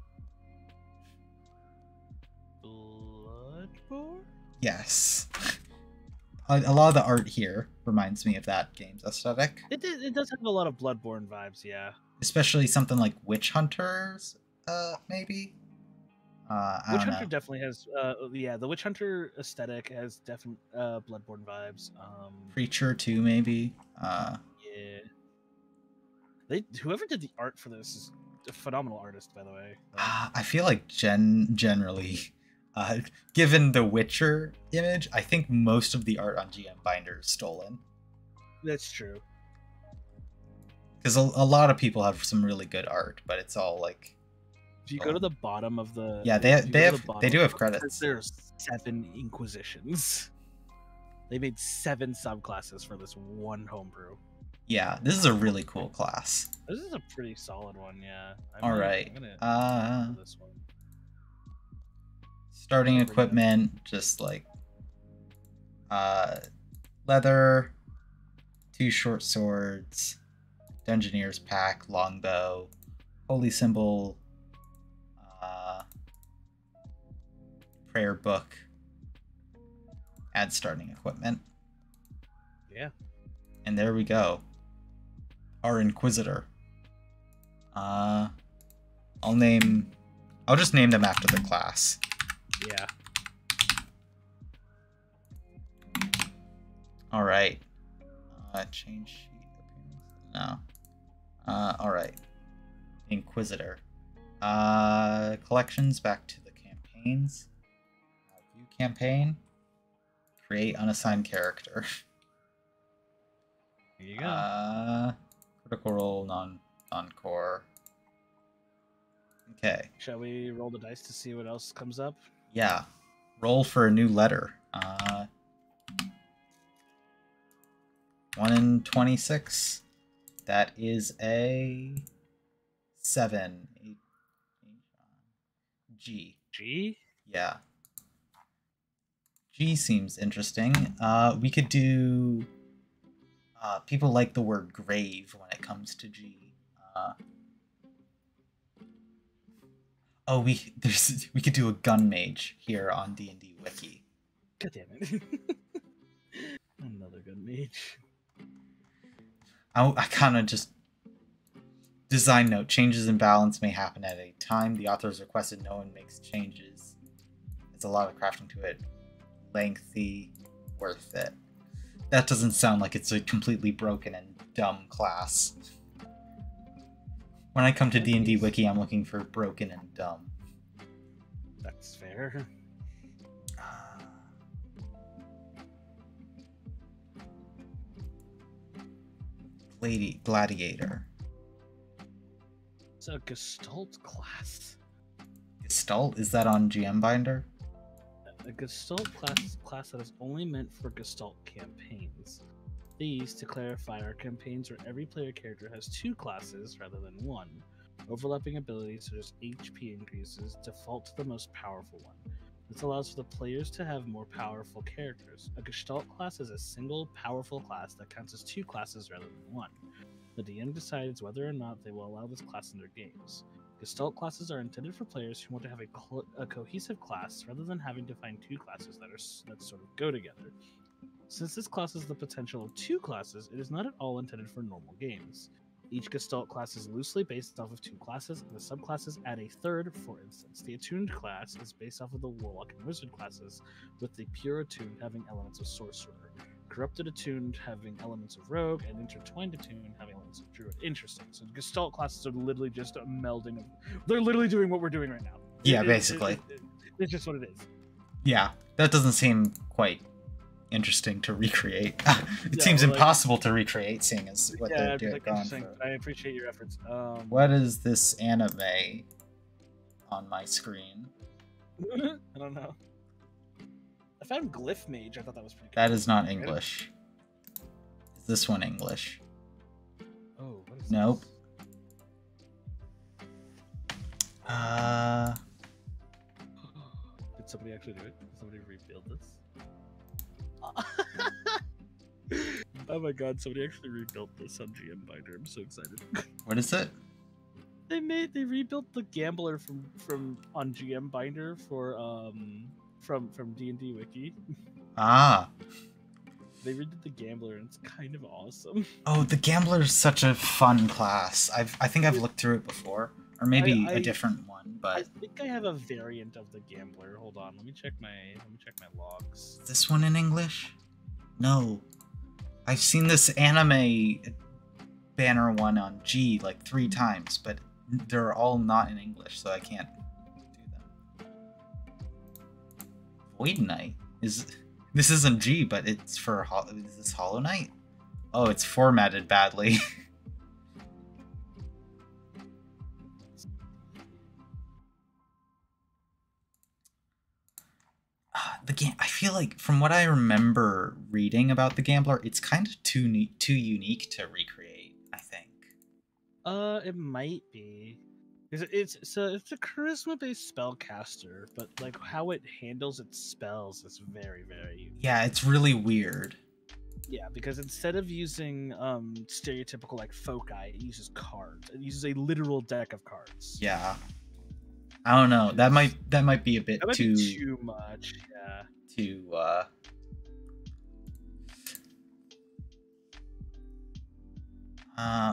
Bloodborne? Yes. A lot of the art here reminds me of that game's aesthetic. It does have a lot of Bloodborne vibes, yeah. Especially something like Witch Hunters, maybe. Witch Hunter definitely has, the Witch Hunter aesthetic has definite Bloodborne vibes. Preacher too, maybe. Yeah. Whoever did the art for this is a phenomenal artist, by the way. I feel like generally, given the Witcher image, I think most of the art on GM Binder is stolen. That's true. Because a lot of people have some really good art, but it's all like. If you go to the bottom of the they do have credits. There's 7 Inquisitions. They made 7 subclasses for this one homebrew. Yeah, this is a really cool class. This is a pretty solid one, yeah. All right. This one. Starting equipment, just like leather, 2 short swords, Dungeoneer's Pack, Longbow, Holy Symbol, Prayer Book, add starting equipment. Yeah. And there we go. Our Inquisitor. I'll just name them after the class. Yeah. All right. Change sheet appearance. No. All right. Inquisitor. Collections, back to the campaigns. View campaign. Create unassigned character. There you go. Critical Role, non-core. Okay. Shall we roll the dice to see what else comes up? Yeah. Roll for a new letter. 1 in 26. That is a 7. G. G? Yeah. G seems interesting. We could do... people like the word grave when it comes to G. We could do a gun mage here on D&D Wiki. God damn it. Another gun mage. I kind of just... Design note, changes in balance may happen at any time. The author has requested no one makes changes. It's a lot of crafting to it. Lengthy, worth it. That doesn't sound like it's a completely broken and dumb class. When I come to D&D Wiki, I'm looking for broken and dumb. That's fair. Gladiator. It's a Gestalt class. Gestalt? Is that on GM Binder? A Gestalt class is a class that is only meant for Gestalt campaigns. These, to clarify, are campaigns where every player character has 2 classes rather than 1. Overlapping abilities such as HP increases default to the most powerful one. This allows for the players to have more powerful characters. A Gestalt class is a single, powerful class that counts as 2 classes rather than 1. The DM decides whether or not they will allow this class in their games. Gestalt classes are intended for players who want to have a cohesive class rather than having to find 2 classes that sort of go together. Since this class has the potential of 2 classes, it is not at all intended for normal games. Each Gestalt class is loosely based off of 2 classes, and the subclasses add a third. For instance, the Attuned class is based off of the Warlock and Wizard classes, with the Pure Attuned having elements of Sorcerer, Corrupted Attuned having elements of Rogue, and Intertwined Attuned having elements of Druid. Interesting. So Gestalt classes are literally just a melding of... They're literally doing what we're doing right now. Yeah, basically. It's just what it is. Yeah, that doesn't seem quite interesting to recreate. It seems impossible to recreate, seeing as what they're doing. I appreciate your efforts. What is this anime on my screen? I don't know. I found Glyph Mage. I thought that was pretty cool. That is not English. Is this one English? Oh, what is nope. This? Did somebody actually do it? Did somebody rebuild this? Oh my god, somebody actually rebuilt this on GM Binder. I'm so excited. What is it? They rebuilt the Gambler from on GM Binder for from D&D Wiki. Ah. They redid the Gambler and it's kind of awesome. Oh, the Gambler is such a fun class. I think I've looked through it before, or maybe a different one, but I think I have a variant of the Gambler. Hold on, let me check my logs. Is this one in English? No. I've seen this anime banner one on G like 3 times, but they're all not in English, so I can't do them. Void Knight this isn't G, but it's for is this Hollow Knight? Oh, it's formatted badly. The game. I feel like from what I remember reading about the Gambler, it's kind of too unique to recreate. I think. It might be. It's a charisma-based spellcaster, but like how it handles its spells is very, very unique. Yeah, it's really weird. Yeah, because instead of using stereotypical like foci, it uses cards. It uses a literal deck of cards. Yeah. I don't know. That might be a bit too much. Yeah. Too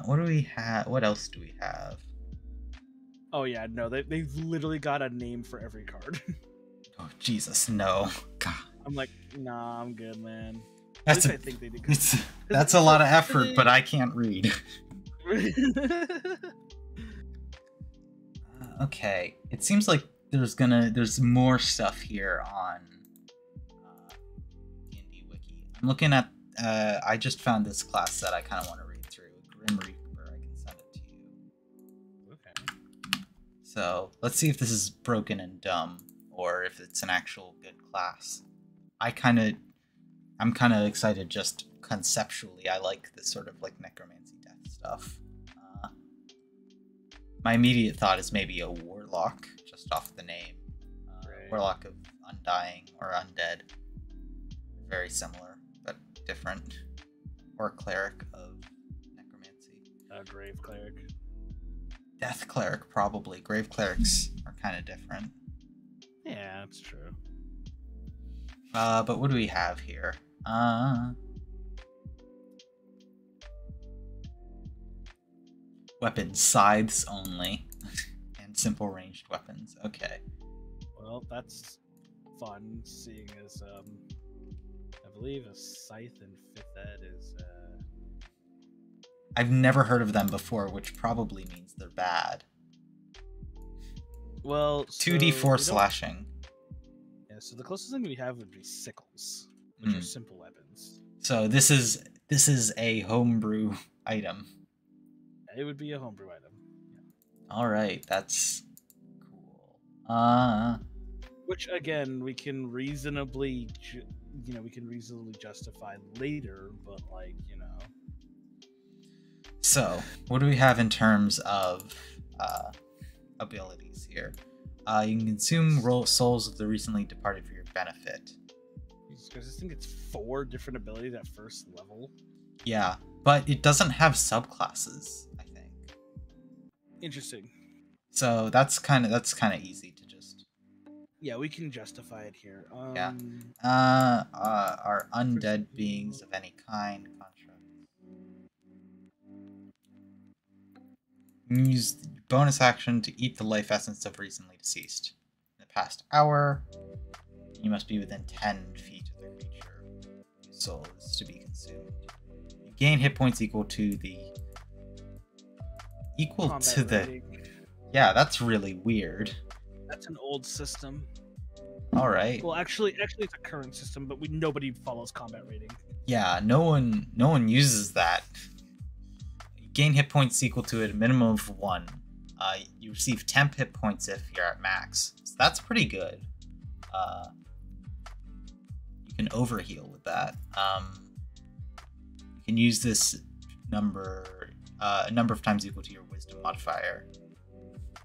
what do we have? What else do we have? Oh yeah, no, they've literally got a name for every card. Oh Jesus, no. God. I'm like, nah, I'm good, man. That's I think they did. That's a lot of effort, but I can't read. Okay, it seems like there's more stuff here on D&D Wiki. I'm looking at I just found this class that I kind of want to read through. Grim Reaper. I can send it to you. Okay. So let's see if this is broken and dumb or if it's an actual good class. I'm kind of excited just conceptually. I like this sort of like necromancy death stuff. My immediate thought is maybe a warlock, just off the name. Right. Warlock of Undying or Undead. Very similar, but different. Or cleric of necromancy. Grave cleric. Death cleric, probably. Grave clerics are kind of different. Yeah, that's true. But what do we have here? Weapons, scythes only, and simple ranged weapons. Okay. Well, that's fun, seeing as I believe a scythe in 5th ed is. I've never heard of them before, which probably means they're bad. Well, 2d4 slashing. Yeah, so the closest thing we have would be sickles, which are simple weapons. So this is a homebrew item. It would be a homebrew item. Yeah. All right, that's cool. Which again, we can reasonably, justify later, but like, So, what do we have in terms of abilities here? You can consume souls of the recently departed for your benefit. Because I think it's 4 different abilities at first level. Yeah, but it doesn't have subclasses, I think. Interesting. So that's kind of easy to just. Yeah, we can justify it here. Yeah. Are undead beings of any kind constructs? Use the bonus action to eat the life essence of recently deceased. In the past hour, you must be within 10 feet of the creature whose soul is to be consumed. You gain hit points equal to the. Rating. Yeah, that's really weird. That's an old system. All right. Well, actually, it's a current system, but nobody follows combat rating. Yeah, no one uses that. You gain hit points equal to a minimum of 1. You receive temp hit points if you're at max. So that's pretty good. You can overheal with that. You can use this number a number of times equal to your wisdom modifier.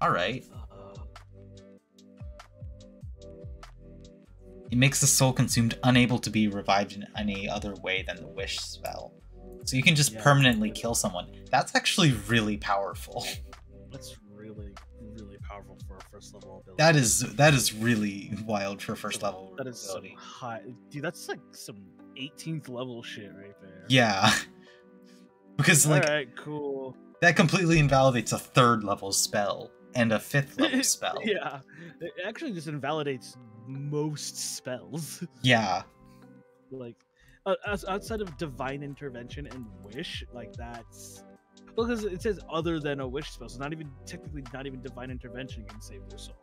All right. It makes the soul consumed unable to be revived in any other way than the wish spell. So you can just permanently kill someone. That's actually really powerful. That's really, really powerful for a first level ability. That is really wild for first level ability. That is some high, dude. That's like some 18th level shit right there. Yeah. Because like, alright, cool. That completely invalidates a 3rd level spell and a 5th level spell. Yeah, it actually just invalidates most spells. Yeah. Like, outside of divine intervention and wish, like that's because it says other than a wish spell, so not even divine intervention can save their soul.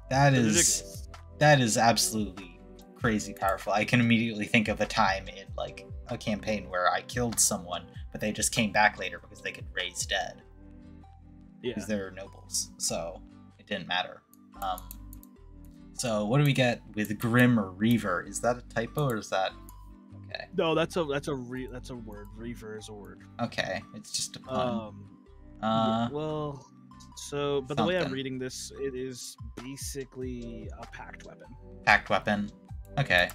That is absolutely crazy powerful. I can immediately think of a time in like a campaign where I killed someone, but they just came back later because they could raise dead. Yeah. Because they're nobles, so it didn't matter. So what do we get with Grim or Reaver? Is that a typo or is that okay? No, that's a word. Reaver is a word. Okay, it's just a pun. Well, so but the way I'm reading this, it is basically a pact weapon. Pact weapon. Okay.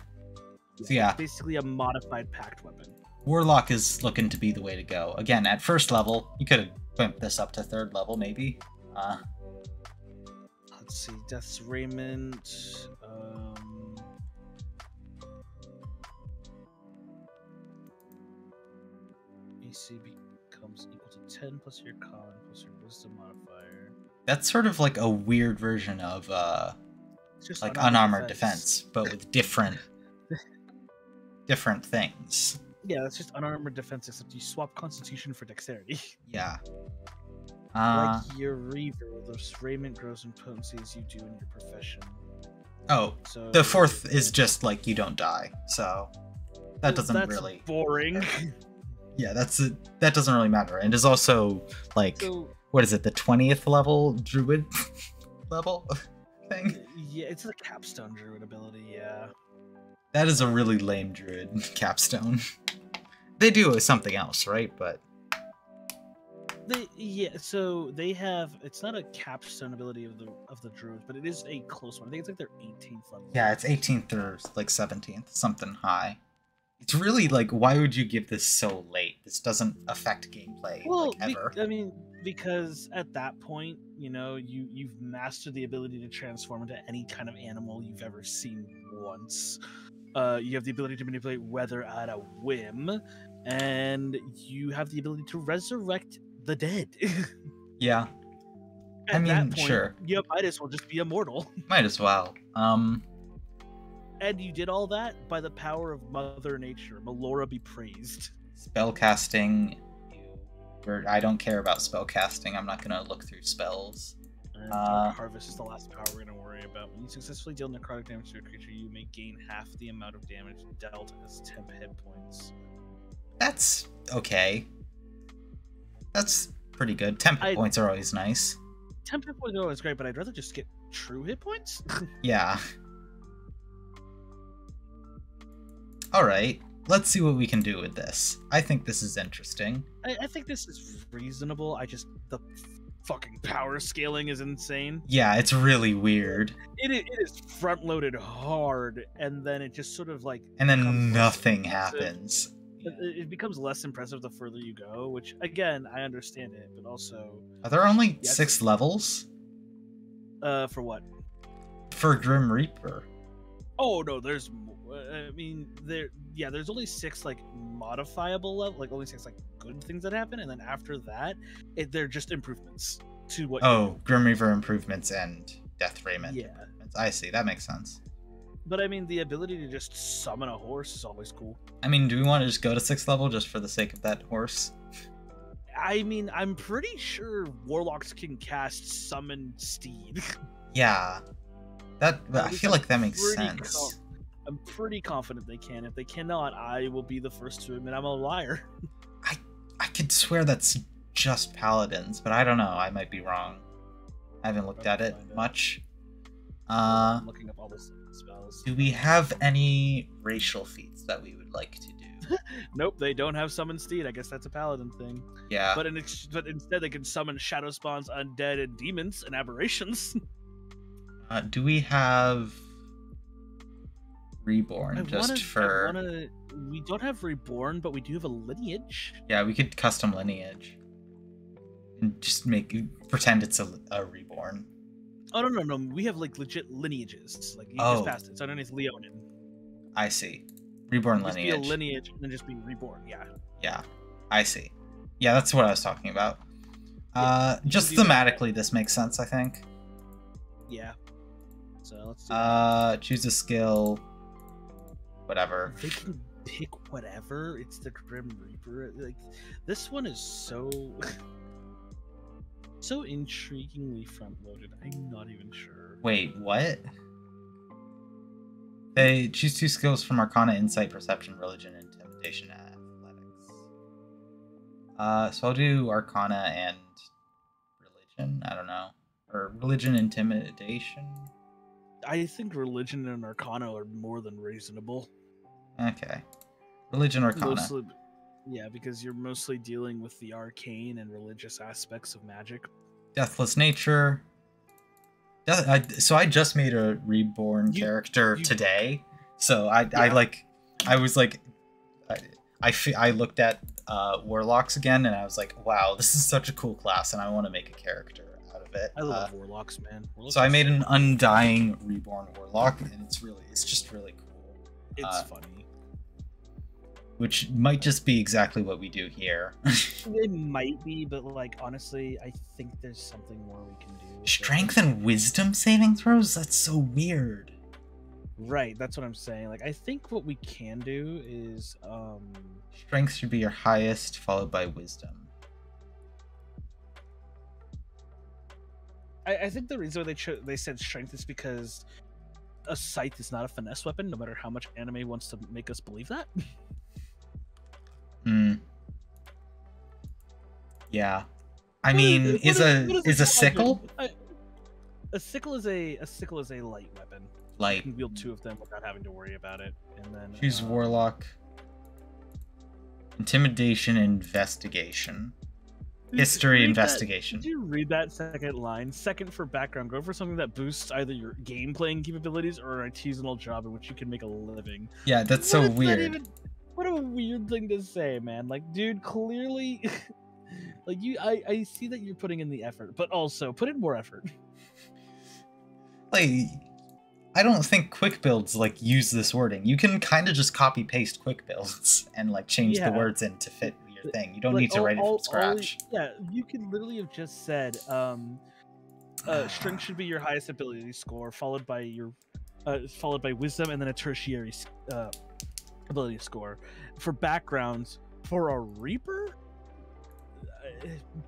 So yeah, it's basically a modified pact weapon. Warlock is looking to be the way to go. Again, at first level, you could have bumped this up to third level, maybe. Let's see, Death's Raiment. AC becomes equal to 10 plus your con plus your wisdom modifier. That's sort of like a weird version of It's just like unarmored defense, but with different things. Yeah, that's just unarmored defense, except you swap Constitution for Dexterity. Yeah. Like your Reaver, this raiment grows in potency as you do in your profession. Oh, so the fourth is just like you don't die, so that doesn't really boring. Yeah, that doesn't really matter, and is also like what is it, the 20th level druid level thing? Yeah, it's a capstone druid ability. Yeah, that is a really lame druid capstone. They do something else, right? But so they have, it's not a capstone ability of the druids, but it is a close one. I think it's like their 18th level. Yeah, it's 18th or like 17th, something high. It's really like, why would you give this so late? This doesn't affect gameplay ever. I mean, because at that point, you know, you've mastered the ability to transform into any kind of animal you've ever seen once. You have the ability to manipulate weather at a whim, and you have the ability to resurrect the dead. Yeah. At that point, sure. You might as well just be immortal. Might as well. And you did all that by the power of Mother Nature. Melora be praised. Spellcasting. I don't care about spellcasting. I'm not gonna look through spells. Harvest is the last power we're gonna worry about. When you successfully deal necrotic damage to a creature, you may gain half the amount of damage dealt as temp hit points. That's okay. That's pretty good. Temp hit points are always nice. Temp hit points are always great, but I'd rather just get true hit points. Yeah. Alright, let's see what we can do with this. I think this is interesting. I think this is reasonable. The fucking power scaling is insane. Yeah, it's really weird. It is front-loaded hard, and then it just sort of like... And then nothing happens. It becomes less impressive the further you go, which, again, I understand it, but also... Are there only 6 levels? For what? For Grim Reaper. Oh, no, there's... I mean, there's only 6 like modifiable level, like only 6 like good things that happen, and then after that, they're just improvements to what. Oh, Grim Reaper improvements and Death Raiment. Yeah, improvements. I see. That makes sense. But I mean, the ability to just summon a horse is always cool. I mean, do we want to just go to 6th level just for the sake of that horse? I mean, I'm pretty sure warlocks can cast Summon Steed. Yeah, I feel like that makes sense. I'm pretty confident they can. If they cannot, I will be the first to admit I'm a liar. I could swear that's just paladins, but I don't know. I might be wrong. I haven't looked at it much. I'm looking up all the spells. Do we have any racial feats that we would like to do? Nope, they don't have Summon Steed. I guess that's a paladin thing. Yeah. But instead they can summon shadow spawns, undead, and demons and aberrations. Do we have Reborn? We don't have Reborn, but we do have a lineage. Yeah, we could custom lineage and just pretend it's a Reborn. Oh no, we have like legit lineages. Like you just passed it. It's underneath Leonin. I see. Reborn just lineage. Be a lineage and then just be reborn. Yeah. Yeah, I see. Yeah, that's what I was talking about. Just thematically, this makes sense, I think. Yeah. So let's do choose a skill. Whatever. They can pick whatever. It's the Grim Reaper. Like this one is so intriguingly front-loaded. I'm not even sure. Wait, what? They choose 2 skills from Arcana, Insight, Perception, Religion, Intimidation, and Athletics. So I'll do Arcana and Religion. I don't know, or Religion, Intimidation. I think Religion and Arcana are more than reasonable. Okay. Religion, Arcana. Mostly, yeah, because you're mostly dealing with the arcane and religious aspects of magic. Deathless Nature. So I just made a Reborn character today. So I I looked at Warlocks again, and I was like, wow, this is such a cool class, and I want to make a character out of it. I love Warlocks, man. Warlocks so I made an Undying Reborn Warlock, and it's just really cool. It's funny. Which might just be exactly what we do here. It might be, but like honestly, I think there's something more we can do. Strength and Wisdom saving throws? That's so weird. Right, that's what I'm saying. Like, I think what we can do is Strength should be your highest, followed by Wisdom. I think the reason why they said Strength is because a scythe is not a finesse weapon, no matter how much anime wants to make us believe that. Yeah. I mean, is a sickle? A sickle is a light weapon. Light. You can wield 2 of them without having to worry about it. And then choose Warlock. Intimidation, Investigation. History, Investigation. Did you read that second line? Second for background. Go for something that boosts either your game playing capabilities or an artisanal job in which you can make a living. Yeah, that's so weird. What a weird thing to say, man. Like, dude, clearly, like I see that you're putting in the effort, but also put in more effort. Like, I don't think quick builds like use this wording. You can kind of just copy paste quick builds and like change the words in to fit your thing. You don't need to write it from scratch. You could literally have just said strength should be your highest ability score, followed by wisdom, and then a tertiary ability score. For backgrounds, for a Reaper,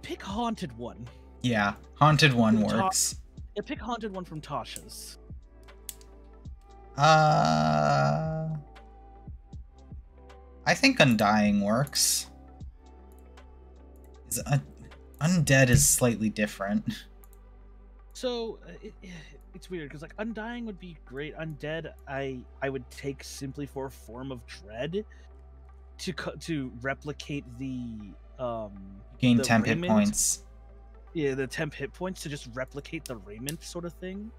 pick Haunted One. Yeah, Haunted One works. Yeah, pick Haunted One from Tasha's. I think Undying works. Undead is slightly different. So it's weird because like Undying would be great. Undead, I would take simply for a form of dread to replicate the gain the temp raiment. hit points. Yeah, the temp hit points to just replicate the raiment sort of thing.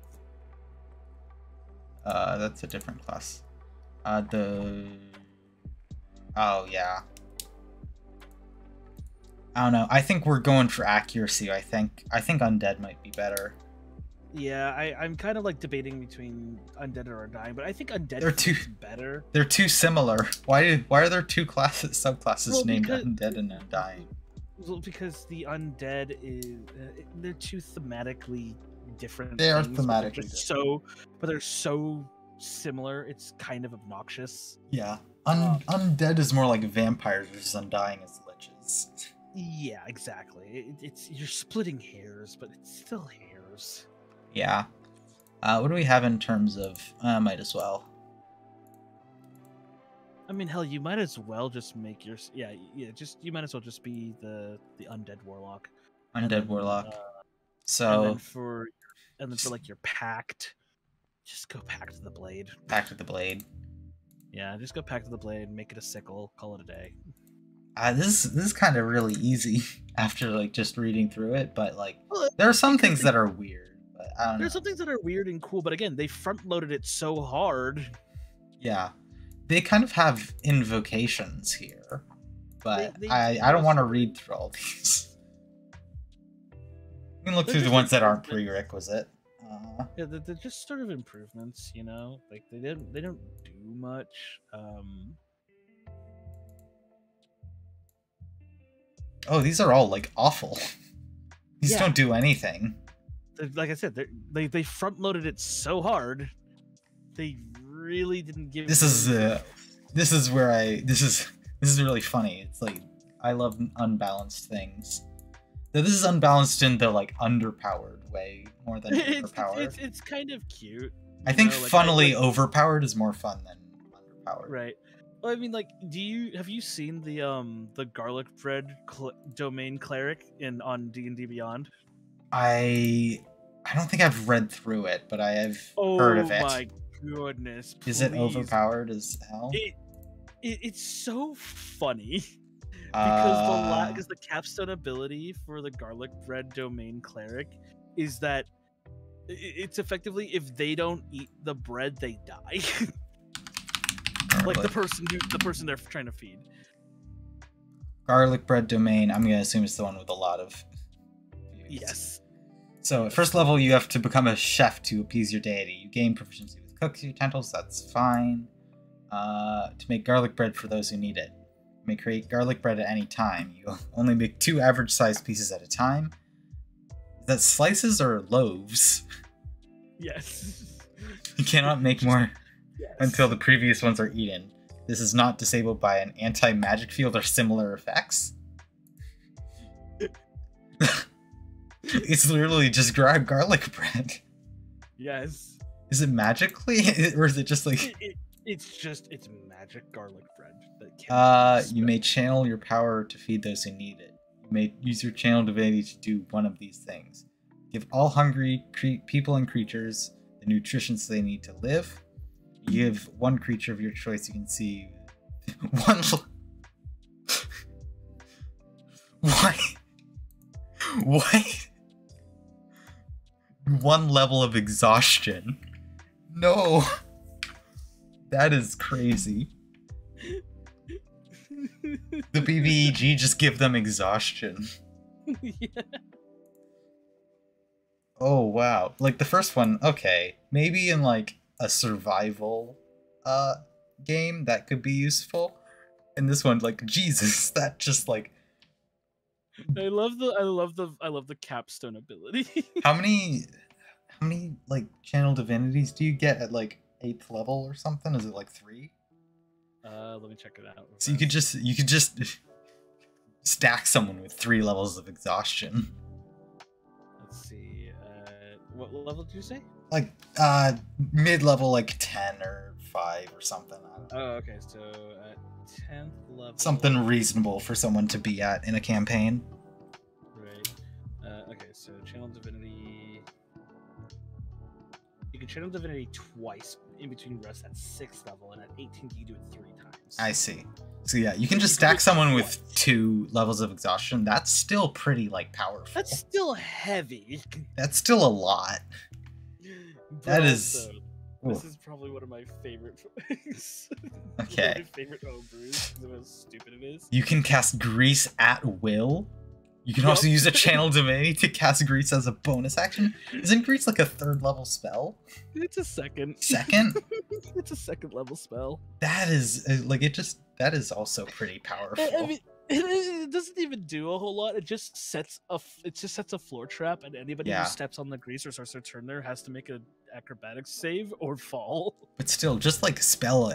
That's a different class. Oh yeah. I don't know. I think we're going for accuracy. I think Undead might be better. Yeah, I'm kind of like debating between Undead or Undying, but I think Undead is better. They're too similar. Why are there two subclasses named Undead and Undying? Well, because the Undead is they're too thematically different. They are things, thematically different. But they're so similar. It's kind of obnoxious. Yeah, Undead is more like vampires versus Undying is liches. Yeah, exactly. It's you're splitting hairs, but it's still hairs. Yeah. What do we have in terms of? Might as well. I mean, hell, you might as well just make your you might as well just be the Undead Warlock. Undead Warlock. And then for like your Pact, just go Pact of the Blade. Pact of the Blade. Yeah, just go Pact of the Blade, make it a sickle, call it a day. This is kind of really easy after like just reading through it, but like there are some things that are weird. But I don't know. There's some things that are weird and cool, but again, they front loaded it so hard. Yeah. They kind of have invocations here, but I don't want to read through all these. You can look through the ones that aren't prerequisite. Yeah, they're just sort of improvements, you know. Like they don't do much. Oh, these are all like awful. These don't do anything. Like I said, they front loaded it so hard. They really didn't give. This is really funny. It's like I love unbalanced things. This is unbalanced in the like underpowered way more than overpowered. It's kind of cute. I think funnily overpowered is more fun than underpowered. Right. Well, I mean, like, have you seen the garlic bread domain cleric on D&D Beyond? I don't think I've read through it, but I have heard of it. Oh my goodness! Please. Is it overpowered as hell? It's so funny because the capstone ability for the garlic bread domain cleric is that it's effectively if they don't eat the bread, they die. Like the person they're trying to feed. Garlic bread domain. I'm gonna assume it's the one with a lot of views. Yes. So at first level, you have to become a chef to appease your deity. You gain proficiency with cooking utensils. That's fine. To make garlic bread for those who need it. You may create garlic bread at any time. You only make 2 average-sized pieces at a time. Is that slices or loaves? Yes. You cannot make more Yes. until the previous ones are eaten. This is not disabled by an anti-magic field or similar effects. It's literally just garlic bread. Yes. Is it magically, or is it just like? It's magic garlic bread that you may channel your power to feed those who need it. You may use your channel divinity to do one of these things: give all hungry people and creatures the nutrition they need to live. You give one creature of your choice. You can see one. Why? What? One level of exhaustion. No. That is crazy. The BBEG just give them exhaustion. Yeah. Oh wow. Like the first one, okay. Maybe in like a survival game that could be useful. And this one, like, Jesus, that just like I love the capstone ability. How many like channel divinities do you get at like 8th level or something? Is it like 3? Let me check it out. So you could just stack someone with 3 levels of exhaustion. Let's see. What level did you say? Like mid-level, like 10 or 5 or something. I don't know. Oh, okay. So at 10th level. Something reasonable for someone to be at in a campaign. Right. Okay. So channel divinity. You can channel divinity twice in between rests at 6th level, and at 18 you can do it 3 times. I see. So yeah, you can just stack someone with 2 levels of exhaustion. That's still pretty like powerful. That's still heavy. That's still a lot. That is. This is probably one of my favorite. Okay. One of my favorite homebrews because of how stupid it is. You can cast Grease at will. You can also use a channel divinity to cast Grease as a bonus action. Isn't Grease like a 3rd level spell? It's a second. Second? It's a 2nd level spell. That is like that is also pretty powerful. I mean, it doesn't even do a whole lot. It just sets a floor trap, and anybody who steps on the Grease or starts their turn there has to make an acrobatics save or fall. But still, just like spell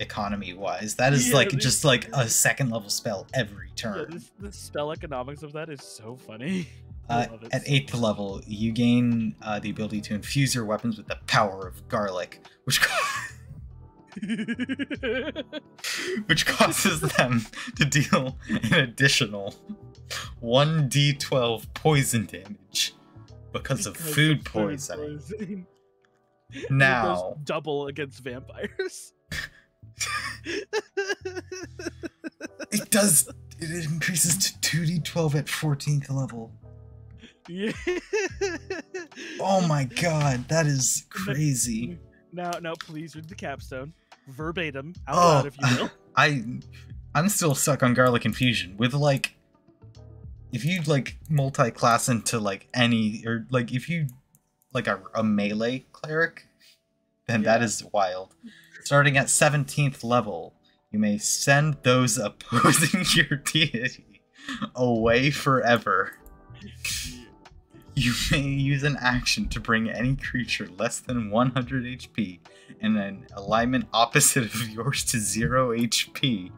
economy wise, that is like just like a 2nd level spell every turn. Yeah, the spell economics of that is so funny. At 8th level, you gain the ability to infuse your weapons with the power of garlic, which causes them to deal an additional 1d12 poison damage because of food poisoning. Now, it double against vampires. It does. It increases to 2d12 at 14th level. Yeah. Oh my god, that is crazy. Now, please read the capstone verbatim out loud, if you will. I'm still stuck on garlic infusion with like, if you like multi-class into like any, or like if you like a melee cleric, then that is wild. Starting at 17th level, you may send those opposing your deity away forever. You may use an action to bring any creature less than 100 HP and an alignment opposite of yours to 0 HP.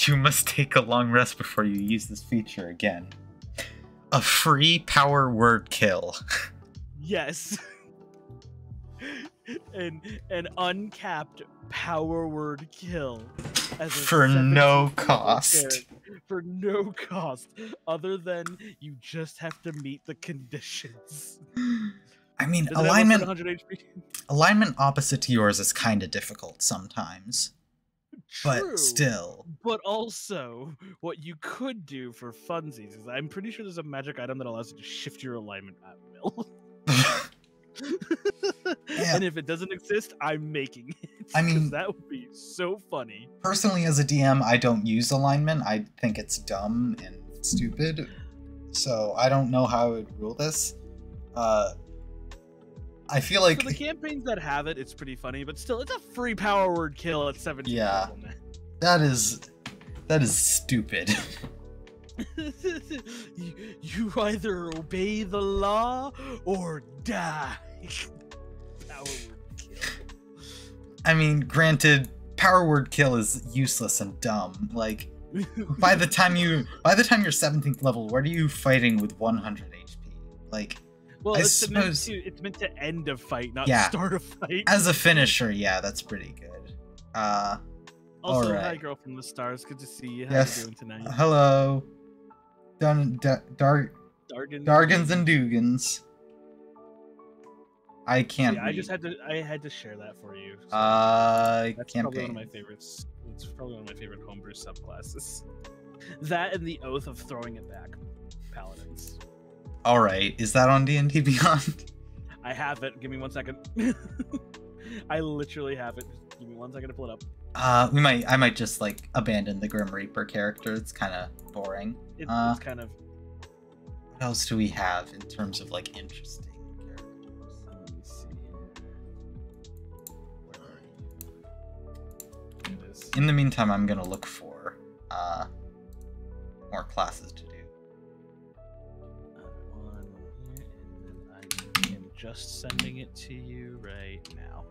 You must take a long rest before you use this feature again. A free power word kill. Yes. An uncapped power word kill as for no cost. For no cost, other than you just have to meet the conditions. I mean, Does alignment opposite to yours is kind of difficult sometimes. True, but still. But also, what you could do for funsies is, I'm pretty sure there's a magic item that allows you to shift your alignment at will. Yeah. And if it doesn't exist, I'm making it. I mean, that would be so funny. Personally, as a DM, I don't use alignment. I think it's dumb and stupid. So I don't know how I would rule this. I feel like for the campaigns that have it, it's pretty funny, but still, it's a free power word kill at 17 level, man. That is stupid. you either obey the law or die. Power word kill. I mean, granted, power word kill is useless and dumb. Like, by the time you're 17th level, what are you fighting with 100 HP? Like, well, it's meant to end a fight, not start a fight. As a finisher, yeah, that's pretty good. Also, right. Hi, girl from the stars. Good to see you. How Yes. you doing tonight? Hello. Dargans and Dugans. I can't. Yeah, I had to share that for you. So that's probably one of my favorites. It's probably one of my favorite homebrew subclasses. That and the Oath of Throwing It Back, Paladins. All right, is that on D&D Beyond? I have it. Give me 1 second. I literally have it. Give me 1 second to pull it up. I might just like abandon the Grim Reaper character. It's kind of boring. It's kind of. What else do we have in terms of like interesting characters? Let me see. Where are you? It is. In the meantime, I'm gonna look for more classes to do. One here, and then I am just sending it to you right now.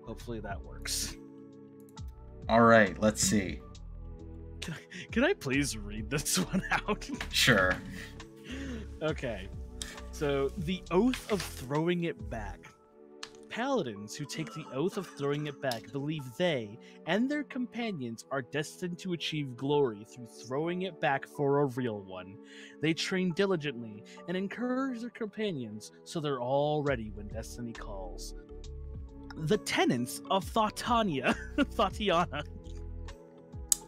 Hopefully that works. All right, let's see. Can I please read this one out? Sure. Okay. So, the Oath of Throwing It Back. Paladins who take the Oath of Throwing It Back believe they and their companions are destined to achieve glory through throwing it back for a real one. They train diligently and encourage their companions so they're all ready when destiny calls. The tenets of Tatiana.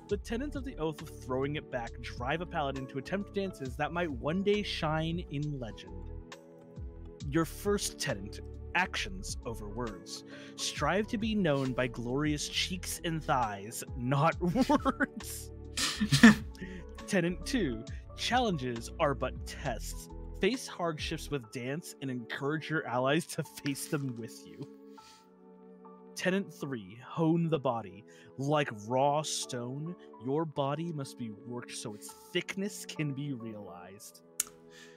The tenets of the Oath of Throwing It Back drive a paladin to attempt dances that might one day shine in legend. Your first tenet, actions over words. Strive to be known by glorious cheeks and thighs, not words. Tenet 2, challenges are but tests. Face hardships with dance and encourage your allies to face them with you. Tenet 3, hone the body. Like raw stone, your body must be worked so its thickness can be realized.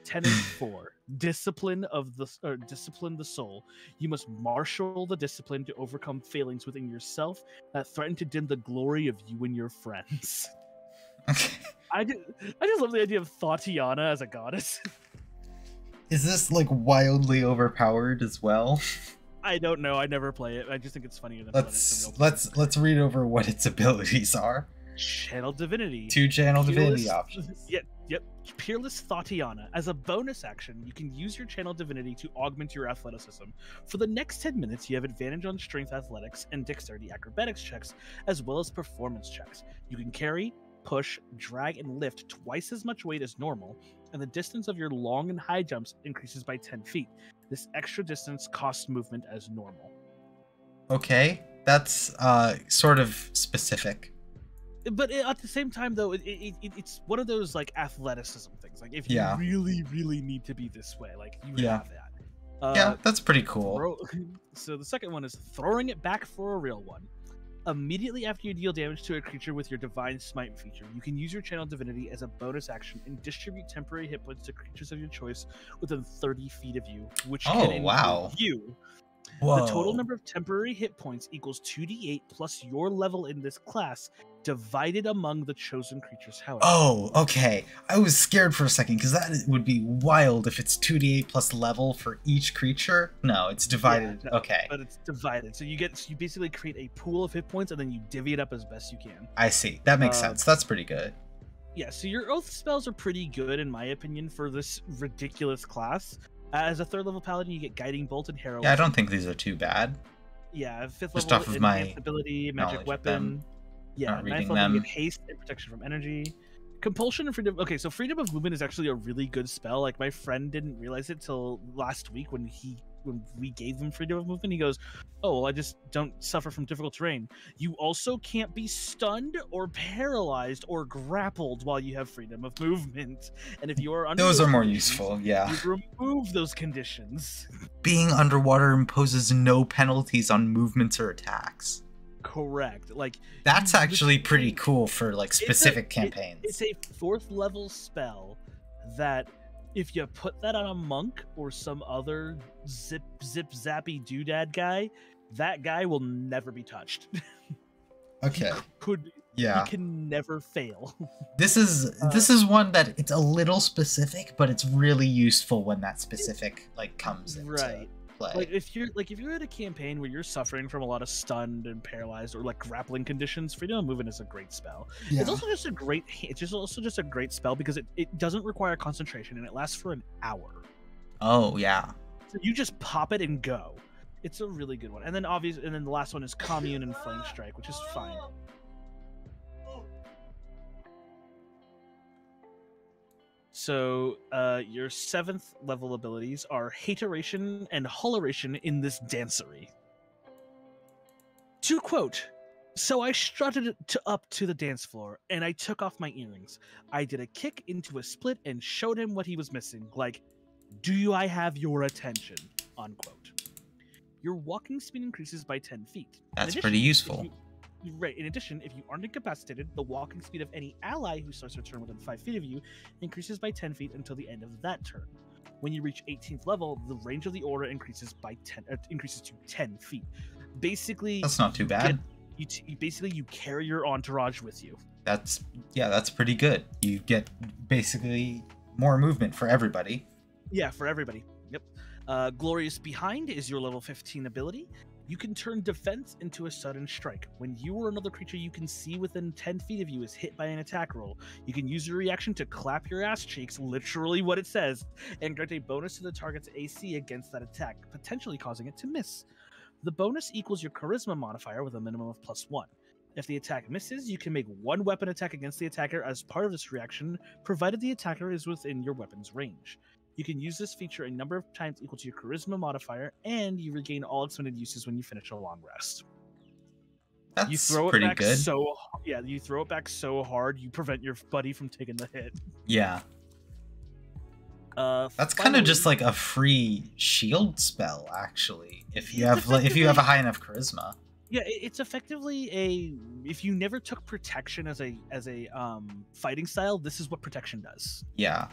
Tenet 4, discipline the soul. You must marshal the discipline to overcome failings within yourself that threaten to dim the glory of you and your friends. Okay. I just love the idea of Tatiana as a goddess. Is this like wildly overpowered as well? I don't know. I never play it. I just think it's funnier than let's read over what its abilities are. Channel Divinity. 2 channel divinity options. Yep. Peerless Tatiana. As a bonus action, you can use your Channel Divinity to augment your athleticism. For the next 10 minutes, you have advantage on strength athletics and dexterity acrobatics checks, as well as performance checks. You can carry, push, drag, and lift twice as much weight as normal, and the distance of your long and high jumps increases by 10 feet. This extra distance costs movement as normal. Okay, that's sort of specific. But at the same time, though, it's one of those like athleticism things. Like if you really need to be this way, like you have that. Yeah, that's pretty cool. So the second one is throwing it back for a real one. Immediately after you deal damage to a creature with your Divine Smite feature, you can use your Channel Divinity as a bonus action and distribute temporary hit points to creatures of your choice within 30 feet of you, which can include you. Whoa. The total number of temporary hit points equals 2d8 plus your level in this class, divided among the chosen creatures. However. Oh, okay. I was scared for a second because that would be wild if it's 2d8 plus level for each creature. No, it's divided. Yeah, no, okay. But it's divided. So you basically create a pool of hit points and then you divvy it up as best you can. I see. That makes sense. That's pretty good. Yeah, so your oath spells are pretty good in my opinion for this ridiculous class. As a 3rd level paladin, you get Guiding Bolt and Heroism. Yeah, I don't think these are too bad. Yeah, 5th Just level off of my ability, Magic Weapon. Yeah, 9th level you get Haste and Protection from Energy. Compulsion and freedom. Okay, so freedom of movement is actually a really good spell. Like my friend didn't realize it till last week when we gave him freedom of movement. He goes, "Oh, well, I just don't suffer from difficult terrain." You also can't be stunned or paralyzed or grappled while you have freedom of movement. And if you are under those are more useful, yeah. You remove those conditions. Being underwater imposes no penalties on movements or attacks. Correct. Like that's actually pretty cool for like specific campaigns. It's a 4th level spell that if you put that on a monk or some other zip zappy doodad guy, that guy will never be touched. Okay. He can never fail. This is one that it's a little specific, but it's really useful when that specific like comes into play. Like if you're in a campaign where you're suffering from a lot of stunned and paralyzed or like grappling conditions, freedom of movement is a great spell. Yeah. It's also just a great spell because it doesn't require concentration and it lasts for an hour. Oh yeah. So you just pop it and go. It's a really good one. And then the last one is Commune and Flame Strike, which is fine. So your 7th level abilities are Hateration and Holleration in this dancery. To quote, "So I strutted up to the dance floor, and I took off my earrings. I did a kick into a split and showed him what he was missing, like, 'Do I have your attention?' Unquote. Your walking speed increases by 10 feet. That's pretty useful. Right. In addition, if you aren't incapacitated, the walking speed of any ally who starts their turn within 5 feet of you increases by 10 feet until the end of that turn. When you reach 18th level, the range of the aura increases to 10 feet. Basically, that's not too bad. You carry your entourage with you. That's pretty good. You get basically more movement for everybody. Yeah, for everybody. Yep. Glorious Behind is your level 15 ability. You can turn defense into a sudden strike. When you or another creature you can see within 10 feet of you is hit by an attack roll, you can use your reaction to clap your ass cheeks, literally what it says, and grant a bonus to the target's AC against that attack, potentially causing it to miss. The bonus equals your charisma modifier with a minimum of +1. If the attack misses, you can make one weapon attack against the attacker as part of this reaction, provided the attacker is within your weapon's range. You can use this feature a number of times equal to your charisma modifier, and you regain all expended uses when you finish a long rest. That's you throw pretty it back good. You throw it back so hard you prevent your buddy from taking the hit. Yeah. That's kind of just like a free shield spell, actually. If you have a high enough charisma. Yeah, it's effectively if you never took protection as a fighting style, this is what protection does. Yeah.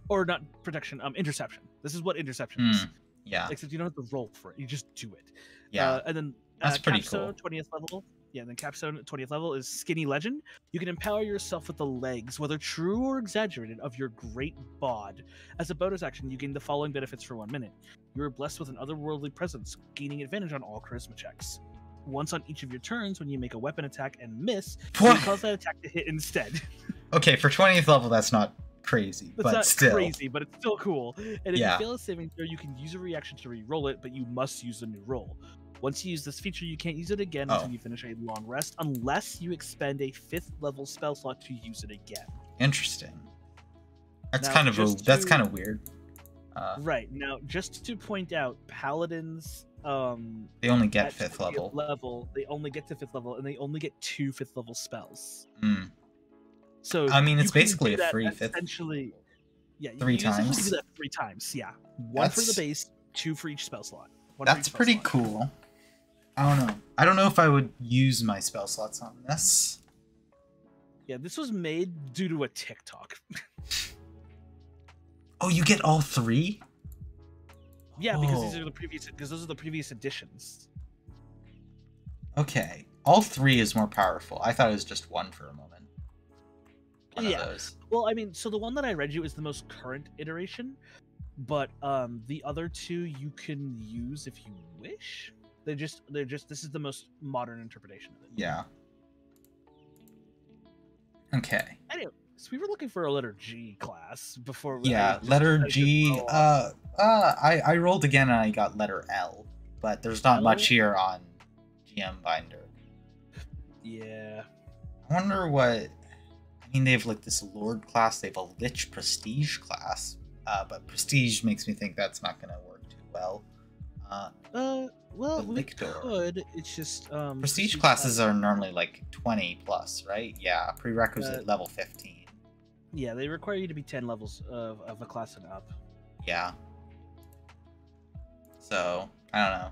Or not protection, interception. This is what interception is. Yeah. Except you don't have to roll for it. You just do it. Yeah. And then that's pretty Capstone, cool. 20th level. Yeah, and then Capstone 20th level is Skinny Legend. You can empower yourself with the legs, whether true or exaggerated, of your great bod. As a bonus action, you gain the following benefits for 1 minute. You are blessed with an otherworldly presence, gaining advantage on all charisma checks. Once on each of your turns, when you make a weapon attack and miss, you can cause that attack to hit instead. Okay, for 20th level, that's not crazy, it's but not still crazy, but it's still cool. And if you fail a saving throw, you can use a reaction to re-roll it, but you must use a new roll. Once you use this feature, you can't use it again until you finish a long rest, unless you expend a 5th level spell slot to use it again. Interesting. That's kind of weird. Right now, just to point out, paladins they only get 5th level. They only get to 5th level, and they only get 2 5th level spells. So I mean, it's basically a free 5th. Essentially, yeah, 3 times. You do that 3 times. Yeah, one for the base, 2 for each spell slot. That's pretty cool. I don't know if I would use my spell slots on this. Yeah, this was made due to a TikTok. Oh, you get all 3? Yeah, because those are the previous editions. Okay, all 3 is more powerful. I thought it was just 1 for a moment. One of those. Well, I mean, so the one that I read you is the most current iteration, but the other 2 you can use if you wish. They're just this is the most modern interpretation of it. Yeah. Okay. Anyway, so we were looking for a letter G class before. Letter G. I rolled again and I got letter L, but there's not much here on GM Binder. Yeah. I wonder what. I mean, they have like this Lord class. They have a Lich Prestige class, but Prestige makes me think that's not going to work too well. Well, we could. It's just Prestige classes are normally like 20 plus, right? Yeah, prerequisite level 15. Yeah, they require you to be 10 levels of a class and up. Yeah. So I don't know.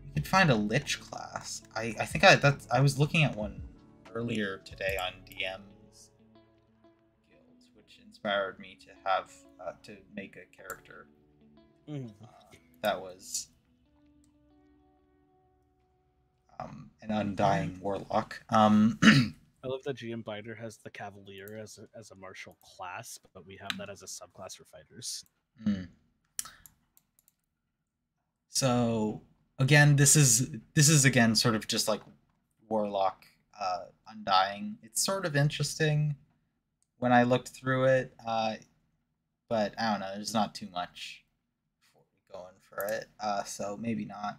You could find a Lich class. I think I was looking at one earlier today on DM's Guild, which inspired me to have to make a character. That was an Undying Warlock. I love that GM Binder has the Cavalier as a martial class, but we have that as a subclass for fighters. So again, this is again sort of just like Warlock Undying. It's sort of interesting when I looked through it, but I don't know. There's not too much before we go in for it, so maybe not.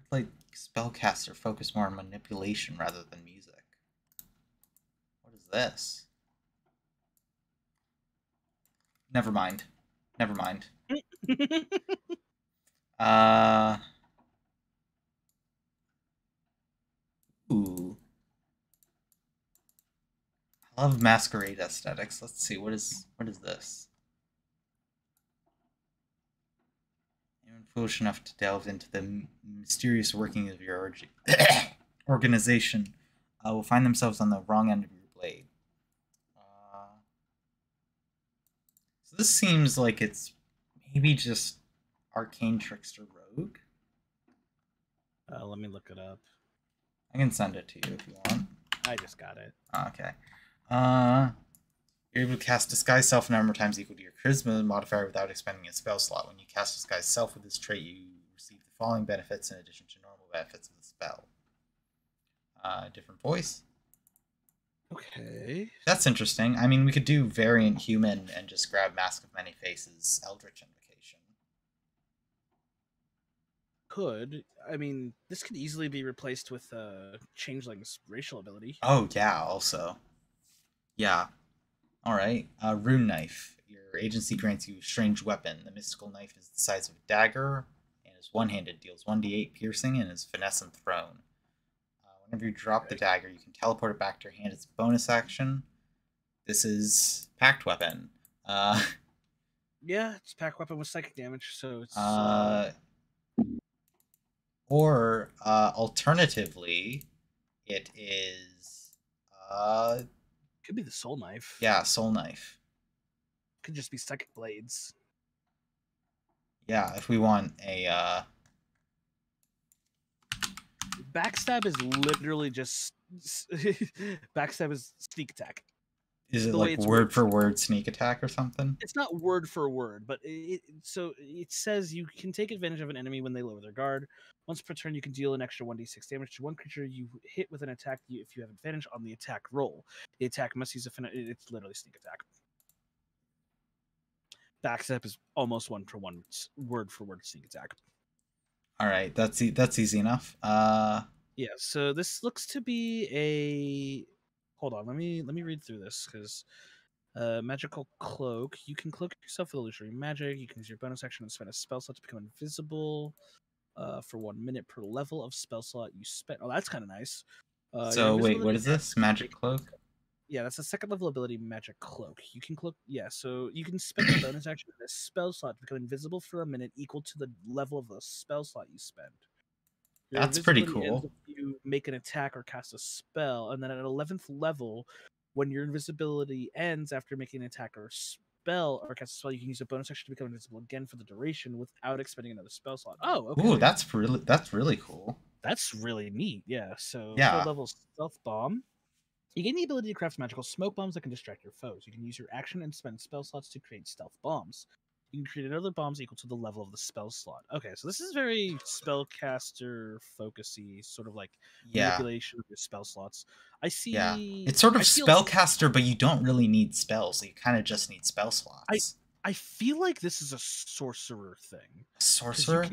Like spellcaster focus more on manipulation rather than music. What is this? Never mind. Never mind. Ooh. I love masquerade aesthetics. Let's see, what is this? Anyone foolish enough to delve into the mysterious workings of your organization will find themselves on the wrong end of your blade. So this seems like it's maybe just Arcane Trickster Rogue. Let me look it up. I can send it to you if you want. I just got it. Okay. You're able to cast Disguise Self a number of times equal to your Charisma modifier without expending a spell slot. When you cast Disguise Self with this trait, you receive the following benefits in addition to normal benefits of the spell. Different voice. Okay. That's interesting. I mean, we could do Variant Human and just grab Mask of Many Faces Eldritch Invocation. Could. I mean, this could easily be replaced with Changeling's racial ability. Oh, yeah, also. Yeah. Alright. Rune Knife. Your agency grants you a strange weapon. The mystical knife is the size of a dagger and is one-handed, deals 1d8 piercing, and is finesse and thrown. Whenever you drop the dagger, you can teleport it back to your hand as a bonus action. This is Pact Weapon. Yeah, it's Pact Weapon with psychic damage, so it's... Or, alternatively, it is... could be the Soul Knife. Yeah, Soul Knife. Could just be Psychic Blades. Yeah, if we want a... Backstab is literally just... Backstab is sneak attack. Is it like word for word sneak attack or something? It's not word for word, but so it says you can take advantage of an enemy when they lower their guard. Once per turn, you can deal an extra 1d6 damage to one creature you hit with an attack if you have advantage on the attack roll. The attack must use it's literally sneak attack. Backstab is almost one for one, word for word sneak attack. All right, that's easy enough. Yeah, so this looks to be a... Hold on, let me read through this, because magical cloak. You can cloak yourself with illusory magic. You can use your bonus action and spend a spell slot to become invisible for 1 minute per level of spell slot you spend. Oh, that's kind of nice. So wait, what is this? Magic cloak? Yeah, that's a second level ability, magic cloak. You can cloak. Yeah, so you can spend a bonus action in a spell slot to become invisible for a minute equal to the level of the spell slot you spend. Your That's pretty cool. If you make an attack or cast a spell, and then at 11th level, when your invisibility ends after making an attack or spell or cast a spell, you can use a bonus action to become invisible again for the duration without expending another spell slot. Oh, okay. Ooh, that's really cool. That's really neat. Yeah. So yeah. Third level stealth bomb. You gain the ability to craft magical smoke bombs that can distract your foes. You can use your action and spend spell slots to create stealth bombs. You can create another bombs equal to the level of the spell slot. Okay, so this is very spellcaster focusy, sort of like manipulation of your spell slots. I see. Yeah, it's sort of spellcaster, but you don't really need spells. You kind of just need spell slots. I feel like this is a sorcerer thing. Sorcerer?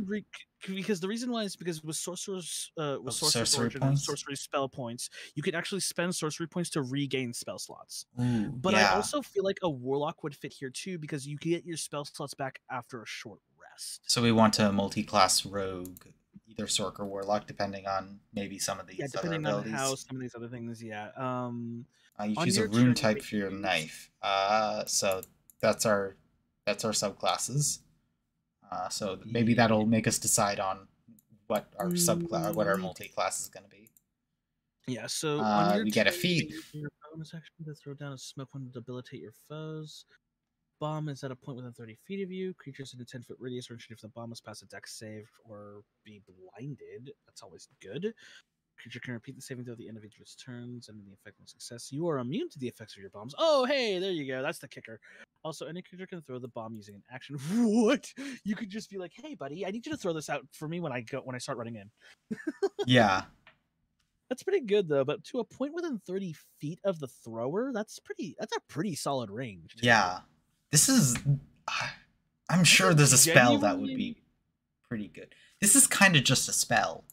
Because the reason why is because with sorcerer's sorcerer's origin and points? sorcery spell points, you can actually spend sorcery points to regain spell slots. Ooh, But yeah. I also feel like a warlock would fit here too, because you get your spell slots back after a short rest. So we want a multi-class rogue, either Sorc or Warlock, depending on maybe some of these other depending abilities. on how some of these other things. You choose a rune type for your knife. So that's our subclasses. So maybe that'll make us decide on what our what our multi-class is going to be. Yeah. So on your we get a feat. Your bonus action to throw down a smoke one to debilitate your foes. Bomb is at a point within 30 feet of you. Creatures in a 10-foot radius or if the bomb must pass a dex save or be blinded. That's always good. Creature can repeat the saving throw at the end of each of its turns, and in the effect of success, you are immune to the effects of your bombs. Oh, hey, there you go. That's the kicker. Also, any creature can throw the bomb using an action. What? You could just be like, "Hey, buddy, I need you to throw this out for me when I start running in." Yeah. That's pretty good though. But to a point within 30 feet of the thrower, that's a pretty solid range. Yeah. This is. I'm sure there's a spell that would be pretty good. This is kind of just a spell.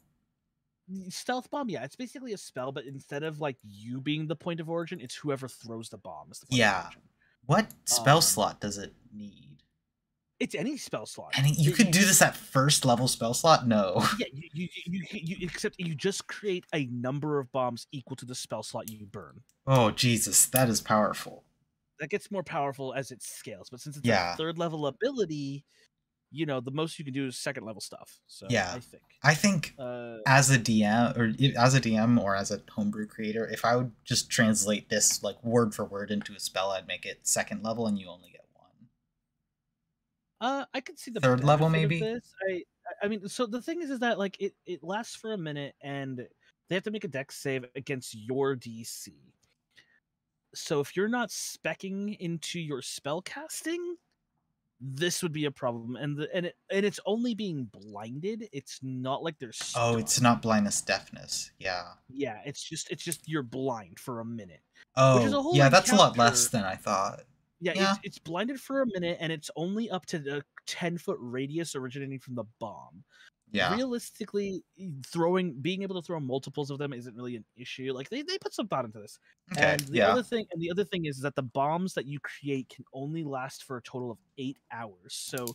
Stealth bomb, yeah, it's basically a spell, but instead of like you being the point of origin, it's whoever throws the bomb is the point of origin. What spell slot does it need? It's any spell slot. And you could do this at first level spell slot? No. Yeah, you except you just create a number of bombs equal to the spell slot you burn. Oh Jesus, that is powerful. That gets more powerful as it scales, but since it's a third level ability, you know, the most you can do is second level stuff. So yeah, I think as a DM or as a homebrew creator, if I would just translate this like word for word into a spell, I'd make it second level and you only get one. I could see the third level maybe. This. I mean, so the thing is that like it lasts for a minute and they have to make a dex save against your DC. So if you're not speccing into your spell casting, this would be a problem, and it's only being blinded. It's not like there's stunned. Oh, it's not blindness deafness. Yeah. Yeah, it's just you're blind for a minute. Oh, which is a whole that's a lot less than I thought. Yeah, it's blinded for a minute, and it's only up to the 10-foot radius originating from the bomb. Yeah. Realistically, being able to throw multiples of them isn't really an issue. Like they put some thought into this. Okay. And the other thing is that the bombs that you create can only last for a total of 8 hours. So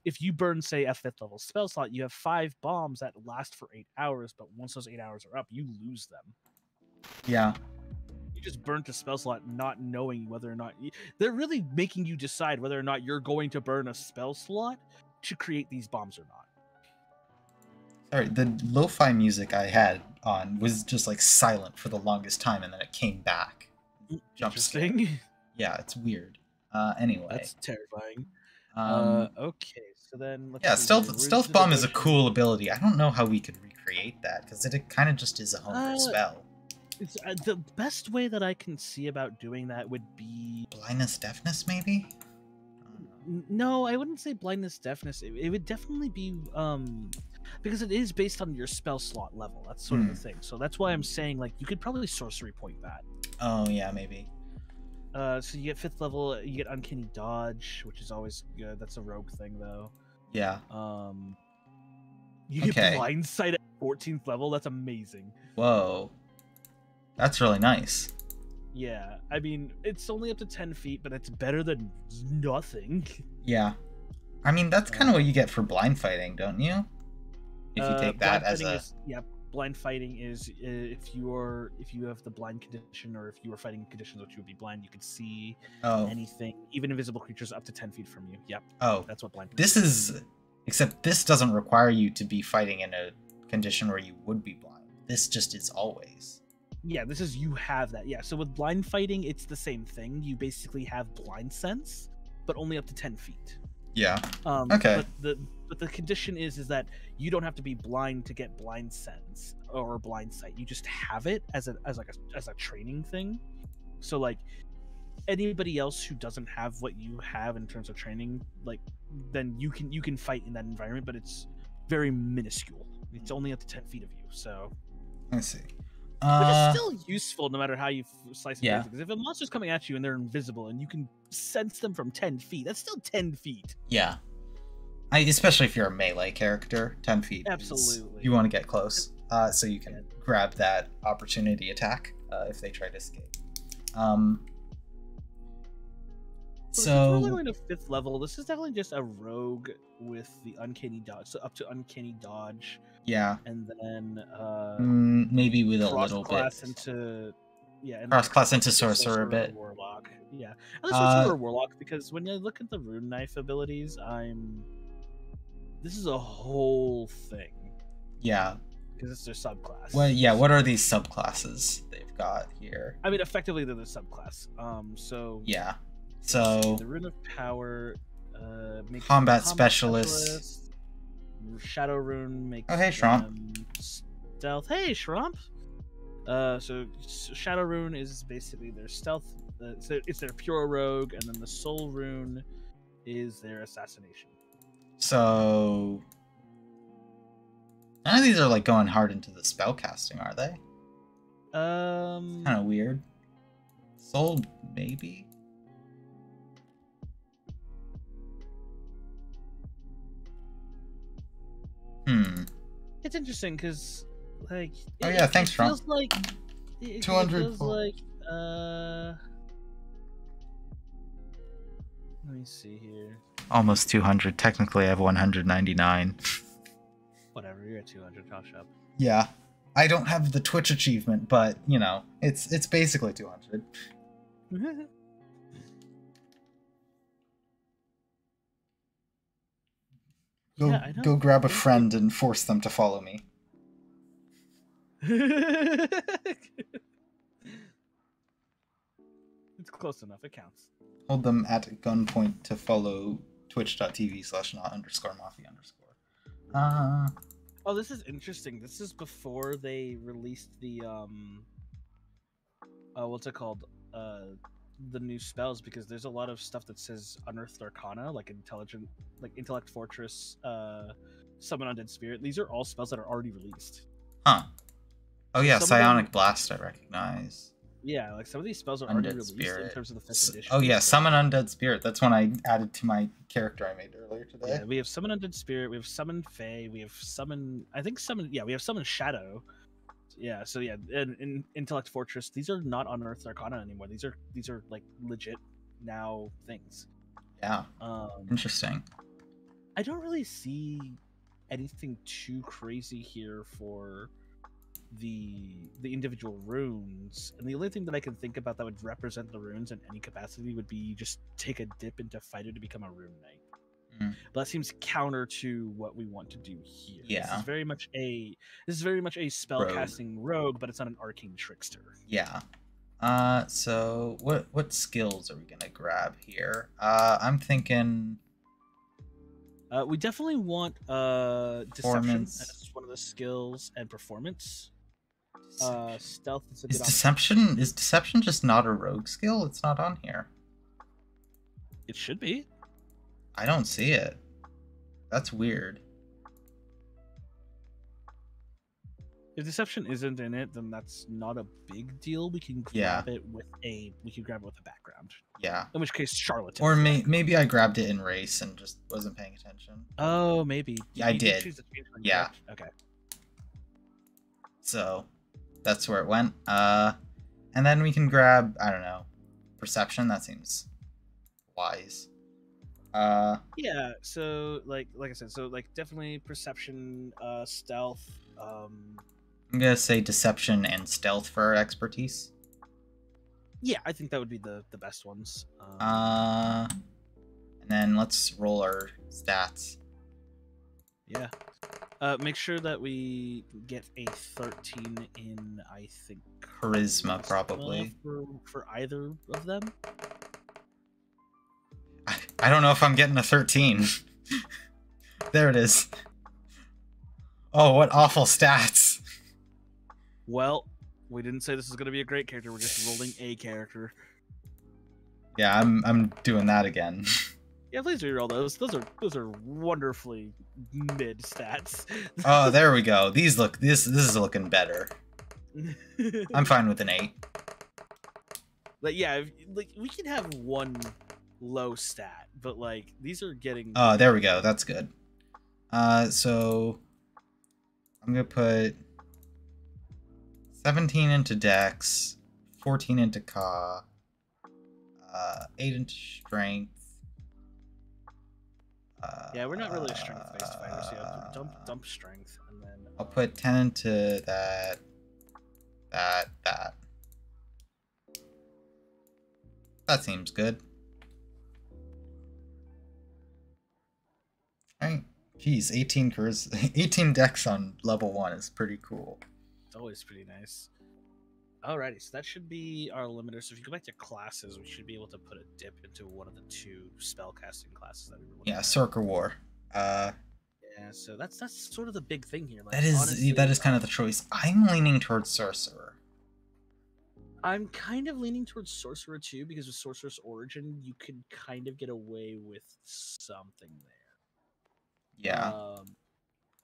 if you burn, say, a 5th level spell slot, you have 5 bombs that last for 8 hours. But once those 8 hours are up, you lose them. Yeah. You just burnt a spell slot, not knowing whether or not they're really making you decide whether or not you're going to burn a spell slot to create these bombs or not. Sorry, the lo-fi music I had on was just like silent for the longest time, and then it came back. Interesting. Yeah, it's weird. Anyway, that's terrifying. Okay, so then let's stealth bomb is a cool ability. I don't know how we could recreate that because it kind of just is a homebrew spell. It's, the best way that I can see about doing that would be blindness deafness, maybe. No, I wouldn't say blindness deafness. It would definitely be because it is based on your spell slot level. That's sort of the thing. So that's why I'm saying like you could probably sorcery point that. Oh yeah, maybe. So you get 5th level, you get uncanny dodge, which is always good. That's a rogue thing though. Yeah. You get blind sight at 14th level. That's amazing. Whoa, that's really nice. Yeah, I mean it's only up to 10 feet, but it's better than nothing. Yeah, I mean that's kind of what you get for blind fighting, don't you? If you take that as a blind fighting is if you have the blind condition, or if you are fighting conditions which you would be blind, you could see anything, even invisible creatures up to 10 feet from you. Yep. Oh, that's what blind. This is, except this doesn't require you to be fighting in a condition where you would be blind. This just is always. Yeah, this is you have that. Yeah, so with blind fighting, it's the same thing. You basically have blind sense, but only up to 10 feet. Yeah. Okay. But the condition is that you don't have to be blind to get blind sense or blind sight. You just have it as a training thing. So like anybody else who doesn't have what you have in terms of training, like then you can fight in that environment, but it's very minuscule. It's only up to 10 feet of you. So I see. Which is still useful no matter how you slice it. Yeah. Because if a monster's coming at you and they're invisible and you can sense them from 10 feet, that's still 10 feet. Yeah. Especially if you're a melee character, 10 feet. Absolutely. You want to get close, so you can grab that opportunity attack if they try to escape. So if we're going to 5th level, this is definitely just a rogue with the uncanny dodge, so up to uncanny dodge. Yeah. And then maybe with a little cross-class bit. Into cross-class into Sorcerer a bit. Warlock. Yeah. And the Sorcerer Warlock, because when you look at the rune knife abilities, this is a whole thing. Yeah. Because it's their subclass. Well, yeah, what are these subclasses they've got here? I mean, effectively they're the subclass. So yeah. So the Rune of Power makes combat specialist. Shadow Rune makes hey Shrump. Stealth. Hey Shrump. So Shadow Rune is basically their stealth. So it's their pure rogue, and then the Soul Rune is their assassination. So none of these are like going hard into the spell casting, are they? Kind of weird. Soul, maybe. It's interesting because, like, thanks, Trump. Feels like 200. Feels like, let me see here. Almost 200. Technically, I have 199. Whatever, you're at 200. Toss up. Yeah, I don't have the Twitch achievement, but you know, it's basically 200. Go grab a friend and force them to follow me. It's close enough. It counts. Hold them at gunpoint to follow twitch.tv/not_mafia_. Oh, this is interesting. This is before they released the what's it called? The new spells, because there's a lot of stuff that says Unearthed Arcana, like Intellect Fortress, Summon Undead Spirit. These are all spells that are already released. Huh. Oh yeah, Psionic Blast I recognize. Yeah, like some of these spells are already released in terms of the 5th edition. Oh yeah, Summon Undead Spirit. That's one I added to my character I made earlier today. Yeah, we have Summon Undead Spirit, we have Summon Fae, we have Summon... we have Summon Shadow. Yeah, so yeah, in Intellect Fortress, these are not Unearthed Arcana anymore. These are like legit now things. Yeah. Interesting. I don't really see anything too crazy here for the individual runes, and the only thing that I can think about that would represent the runes in any capacity would be just take a dip into fighter to become a rune knight. But that seems counter to what we want to do here. Yeah, this is very much a spellcasting rogue, but it's not an arcane trickster. Yeah. So what skills are we gonna grab here? I'm thinking we definitely want deception as one of the skills, and performance. Stealth is a good option. Is deception just not a rogue skill? It's not on here. It should be. I don't see it. That's weird. If deception isn't in it, then that's not a big deal. We can grab it with a background. Yeah. In which case, charlatan. Or maybe I grabbed it in race and just wasn't paying attention. Oh, maybe. Yeah, I did. Yeah. Okay. So that's where it went. And then we can grab, I don't know, perception. That seems wise. Yeah, so like I said, so like definitely perception, stealth. I'm gonna say deception and stealth for our expertise. Yeah, I think that would be the best ones. And then let's roll our stats. Yeah. Make sure that we get a 13 in, I think, charisma probably for either of them. I don't know if I'm getting a 13. There it is. Oh, what awful stats. Well, we didn't say this is going to be a great character. We're just rolling a character. Yeah, I'm doing that again. Yeah, please reroll those. Those are wonderfully mid stats. Oh, there we go. This is looking better. I'm fine with an 8. Like, yeah, like we can have one low stat, but like these are getting. Oh, there we go. That's good. So I'm gonna put 17 into Dex, 14 into Ka, 8 into Strength. Yeah, we're not really a strength-based fighter, so yeah, dump strength, and then I'll put 10 into that. That seems good. Alright. Jeez, 18 Dex on level 1 is pretty cool. It's always pretty nice. Alrighty, so that should be our limiter. So if you go back to classes, we should be able to put a dip into one of the 2 spellcasting classes that we were looking at. Sorcerer War. Yeah, so that's sort of the big thing here. Like, that is kind of the choice. I'm leaning towards Sorcerer. I'm kind of leaning towards Sorcerer too, because with Sorcerer's Origin, you can kind of get away with something there. Yeah.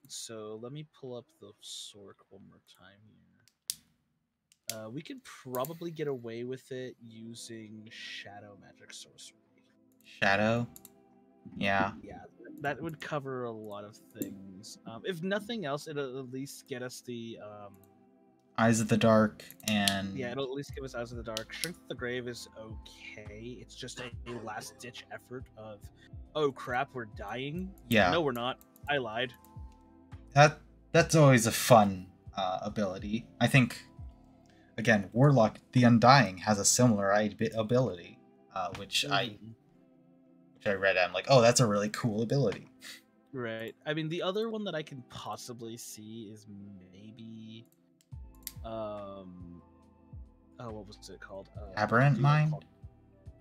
So let me pull up the Sorc one more time here. We could probably get away with it using Shadow Magic Sorcery. Shadow? Yeah. Yeah, that would cover a lot of things. If nothing else, it'll at least get us the Eyes of the Dark and... Yeah, it'll at least give us Eyes of the Dark. Strength of the Grave is okay. It's just a last-ditch effort of, oh crap, we're dying? Yeah. No, we're not. I lied. That's always a fun ability. I think, again, Warlock, the Undying, has a similar ability, which I read. I'm like, oh, that's a really cool ability. Right. I mean, the other one that I can possibly see is maybe, what was it called? Aberrant Mind?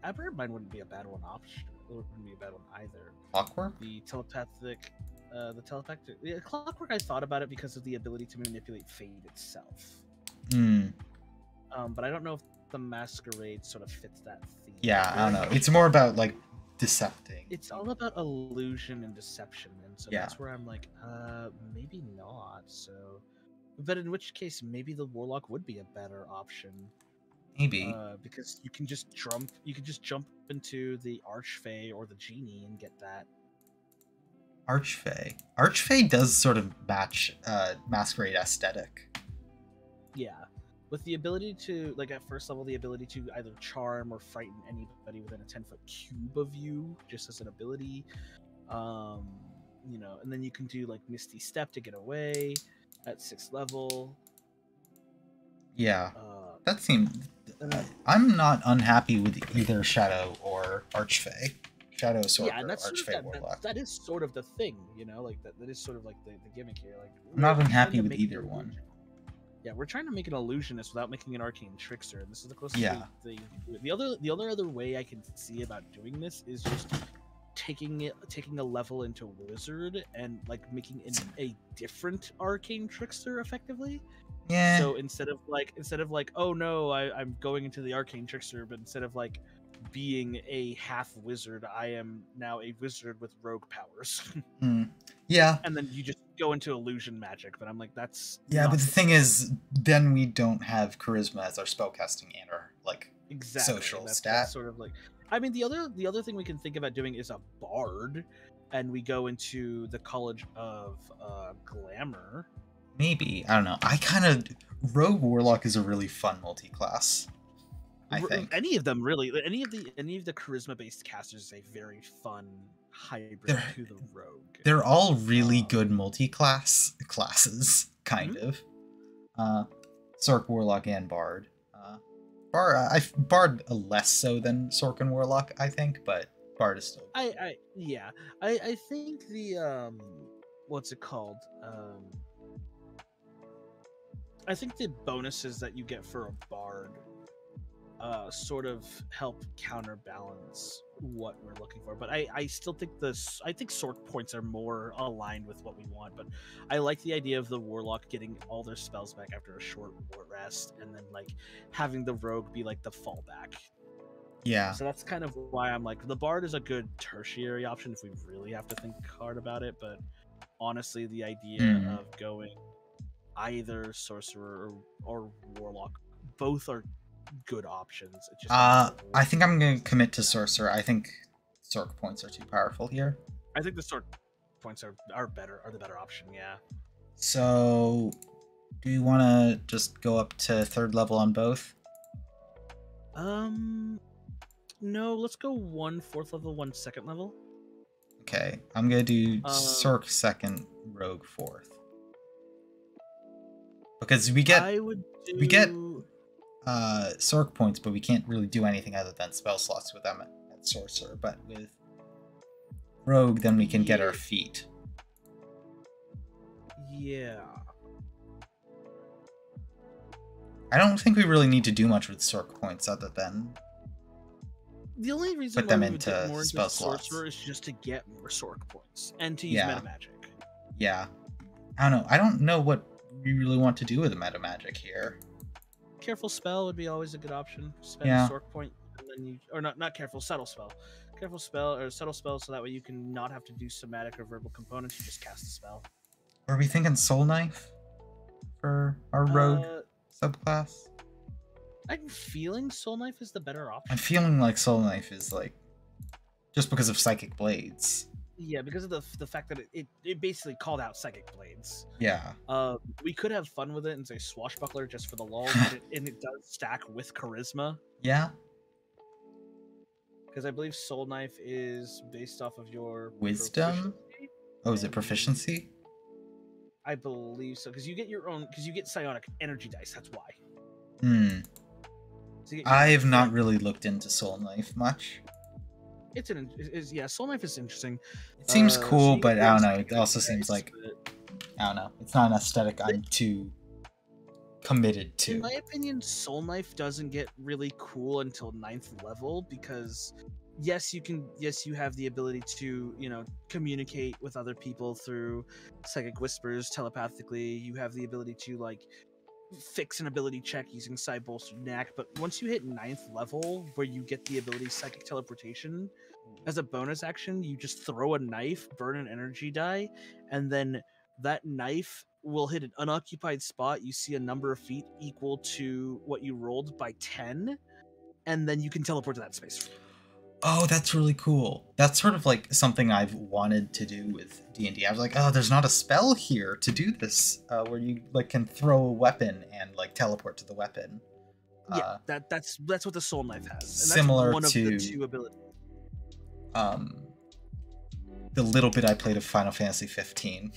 Aberrant Mind wouldn't be a bad one option. It wouldn't be a bad one either. Clockwork? The telepathic, yeah, Clockwork. I thought about it because of the ability to manipulate fate itself. But I don't know if the Masquerade sort of fits that theme. Yeah, I don't know. It's more about like decepting. It's all about illusion and deception, and so that's where I'm like, maybe not. So, but in which case, maybe the Warlock would be a better option. Maybe because you can just jump. You can just jump into the Archfey or the Genie and get that. Archfey. Archfey does sort of match Masquerade aesthetic. Yeah. With the ability to, like, at first level, the ability to either charm or frighten anybody within a 10-foot cube of you, just as an ability. You know, and then you can do, like, Misty Step to get away at 6th level. Yeah. That seems... I'm not unhappy with either Shadow or Archfey. Shadow, Sorcerer, yeah, and that's Archfey, Warlock. That is sort of the thing, you know? Like, that is sort of, like, the gimmick here. Like, I'm not unhappy with either one. Yeah, we're trying to make an illusionist without making an arcane trickster, and this is the closest thing. The other way I can see about doing this is just taking a level into wizard and like making a different arcane trickster effectively. Yeah. So instead of like oh no, I'm going into the arcane trickster, but instead of like being a half wizard, I am now a wizard with rogue powers. Yeah. And then you just go into illusion magic, but I'm like, that's but the thing is, then we don't have charisma as our spellcasting and our like social stat. That's sort of like, I mean, the other thing we can think about doing is a bard, and we go into the College of Glamour. Maybe, I don't know. Rogue Warlock is a really fun multi-class. I think any of them really, any of the charisma based casters is a very fun hybrid to the rogue. They're all really good multi-class classes, kind of. Sorc, Warlock, and Bard. Bard less so than Sorc and Warlock, I think, but Bard is still. I think the what's it called? I think the bonuses that you get for a Bard sort of help counterbalance what we're looking for, but I still think I think Sorc points are more aligned with what we want. But I like the idea of the Warlock getting all their spells back after a short rest, and then like having the Rogue be like the fallback. Yeah. So that's kind of why I'm like, the Bard is a good tertiary option if we really have to think hard about it. But honestly, the idea of going either Sorcerer or Warlock. Both are good options. It's just I think I'm gonna commit to Sorcerer. I think Sorc points are too powerful here. I think the Sorc points are the better option. Yeah. So, do you want to just go up to 3rd level on both? No. Let's go 1 4th level, 1 2nd level. Okay, I'm gonna do Sorc 2nd, Rogue 4th. Because we get Sorc points, but we can't really do anything other than spell slots with them at Sorcerer. But with Rogue, then we can get our feat. Yeah. I don't think we really need to do much with Sorc points other than the only reason put them why we would get into more spell into slots. Sorcerer is just to get more Sorc points and to use meta magic. Yeah. I don't know. I don't know what we really want to do with the meta magic here. Careful spell would be always a good option. Spend a Sorc point, and then you, or not careful, subtle spell. Careful spell or subtle spell, so that way you can not have to do somatic or verbal components. You just cast the spell. Are we thinking Soul Knife for our Rogue subclass? I'm feeling Soul Knife is the better option. I'm feeling like Soul Knife is like just because of Psychic Blades. Yeah, because of the fact that it basically called out Psychic Blades. Yeah. We could have fun with it and say Swashbuckler just for the lulz, and it does stack with Charisma. Yeah. Because I believe Soul Knife is based off of your Wisdom. Oh, is it proficiency? I believe so, because you get your own, because you get psionic energy dice. That's why. Hmm. So I have not really looked into Soul Knife much. Yeah, Soul Knife is interesting. It seems cool, but I don't know. It also seems like I don't know. It's not an aesthetic I'm too committed to. In my opinion, Soul Knife doesn't get really cool until 9th level because yes, you have the ability to, communicate with other people through psychic whispers telepathically. You have the ability to like fix an ability check using Psi Bolstered Knack, but once you hit 9th level where you get the ability Psychic Teleportation, as a bonus action, you just throw a knife, burn an energy die, and then that knife will hit an unoccupied spot. You see a number of feet equal to what you rolled by 10, and then you can teleport to that space. Oh, that's really cool. That's sort of like something I've wanted to do with D&D. I was like, oh, there's not a spell here to do this, where you like can throw a weapon and like teleport to the weapon. Yeah, that's what the Soul Knife has. And similar that's one to of the 2 abilities. The little bit I played of Final Fantasy 15.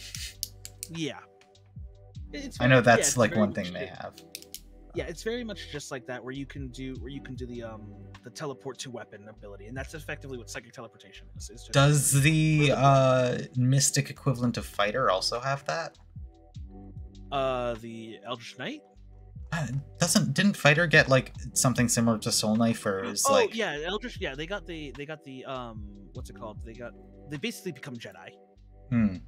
Yeah. I know that's like one thing they have. Yeah, it's very much just like that, where you can do the teleport to weapon ability, and that's effectively what Psychic Teleportation is. It's just does the Mystic equivalent of Fighter also have that? The Eldritch Knight? Didn't Fighter get like something similar to Soul Knife, or is like? Yeah, Eldritch. Yeah, they got the what's it called? They basically become Jedi.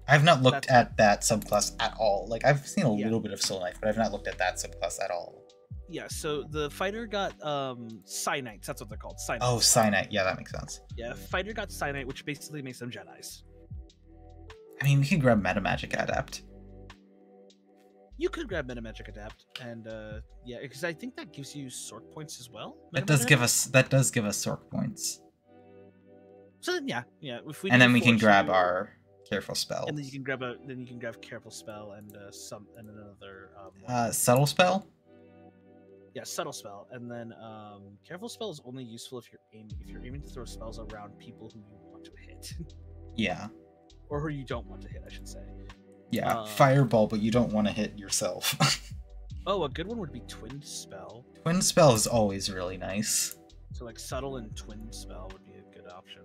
I've not looked at that subclass at all. Like, I've seen a little bit of Soul Knife, but I've not looked at that subclass at all. Yeah, so the Fighter got Psi Knights, that's what they're called. Psi Knights. Oh, Psi Knight. Yeah, that makes sense. Yeah, Fighter got Psi Knight, which basically makes them Jedis. I mean, we could grab Meta Magic Adept. You could grab Meta Magic Adapt, and yeah, because I think that gives you Sorc points as well. That does give us Sorc points. So then, yeah. If we and then we can grab our Careful Spell. And then you can grab Careful Spell and another Subtle Spell. Yeah, Subtle Spell, and then Careful Spell is only useful if you're aiming to throw spells around people who you want to hit. Yeah. Or who you don't want to hit, I should say. Yeah, Fireball, but you don't want to hit yourself. Oh, a good one would be Twin Spell. Twin Spell is always really nice. So like Subtle and Twin Spell would be a good option.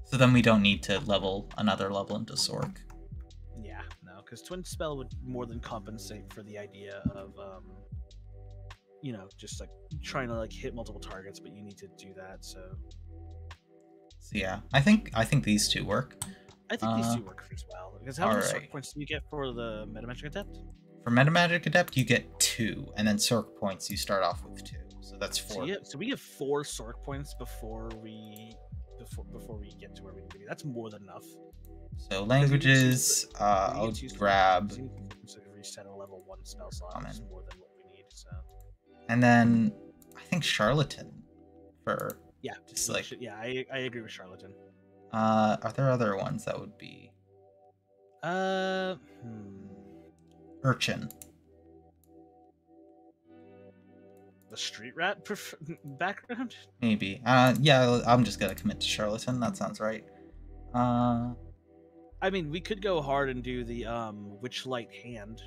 So then we don't need to another level into Sorc. Yeah, no, because Twin Spell would more than compensate for the idea of, just like trying to like hit multiple targets, but you need to do that. So yeah, I think these two work. I think these two work as well. Because how many Sorc points do you get for the Meta Magic Adept? For Meta Magic Adept, you get 2, and then Sorc points you start off with 2. So that's 4. So we get 4 Sorc points before we get to where we need to be. That's more than enough. So languages, I'll grab reset a level 1 spell slot is more than what we need. So, and then I think Charlatan for just like I agree with Charlatan. Are there other ones that would be Urchin? The street rat background? Maybe. Yeah, I'm just gonna commit to Charlatan. That sounds right. I mean, we could go hard and do the Witchlight Hand.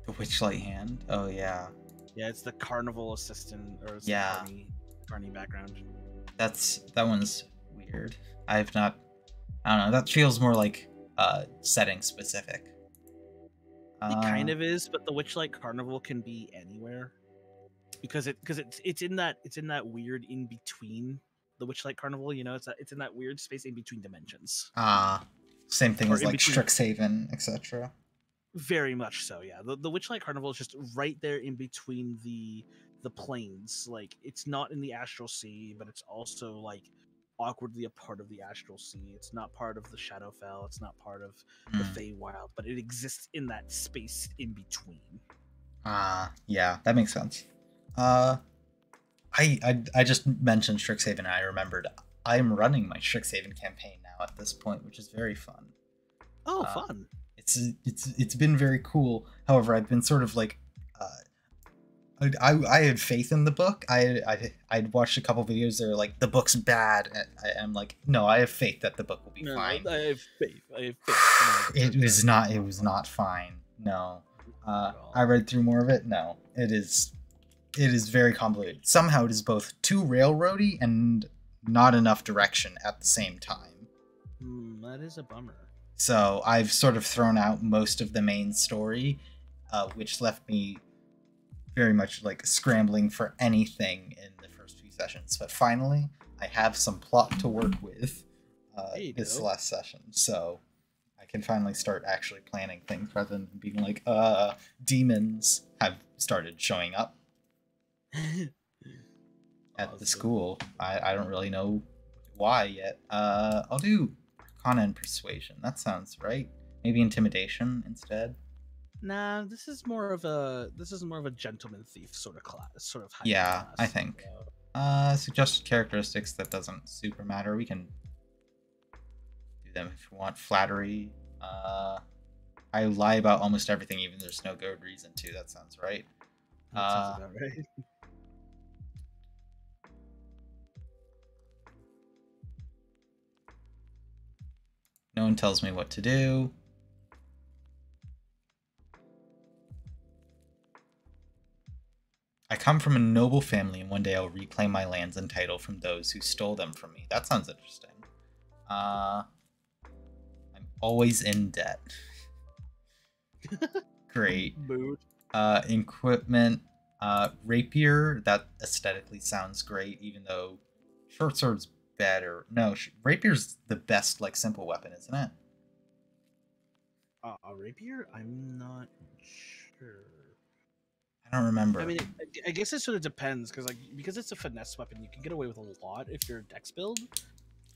The Witchlight Hand? Oh yeah. Yeah, it's the carnival assistant or it's the carny background. That one's weird. I don't know, that feels more like setting specific. It kind of is, but the Witchlight Carnival can be anywhere. Because it's in that weird in between the Witchlight Carnival, you know, it's in that weird space in between dimensions. Same thing as like Strixhaven, etc. Very much so, yeah. The Witchlight Carnival is just right there in between the planes. Like, it's not in the Astral Sea, but it's also like awkwardly a part of the Astral Sea. It's not part of the Shadowfell. It's not part of the Feywild, but it exists in that space in between. Yeah, that makes sense. I just mentioned Strixhaven and I remembered I'm running my Strixhaven campaign now at this point, which is very fun. Oh, fun. It's been very cool. However, I've been sort of like I had faith in the book. I'd watched a couple videos that are like, the book's bad, and I'm like, no, I have faith that the book will be fine. I have faith. It was not fine. No. I read through more of it. No. It is very convoluted. Somehow it is both too railroady and not enough direction at the same time. That is a bummer. So I've sort of thrown out most of the main story, which left me very much like scrambling for anything in the first few sessions. But finally, I have some plot to work with this last session. So I can finally start actually planning things rather than being like, demons have started showing up at the school. I don't really know why yet. I'll do Arcana and Persuasion. That sounds right. Maybe Intimidation instead. Nah, this is more of a gentleman thief sort of class, sort of high class, I think. Suggested characteristics, that doesn't super matter. We can do them if you want. Flattery. I lie about almost everything, even there's no good reason to. That sounds right. That sounds about right. No one tells me what to do. I come from a noble family, and one day I'll reclaim my lands and title from those who stole them from me. That sounds interesting. I'm always in debt. Great. Mood. Equipment. Rapier. That aesthetically sounds great, even though short sword's better. No, rapier's the best, like, simple weapon, isn't it? A rapier? I'm not sure. I don't remember. I mean, I guess it sort of depends, because it's a finesse weapon, you can get away with a lot if you're a dex build.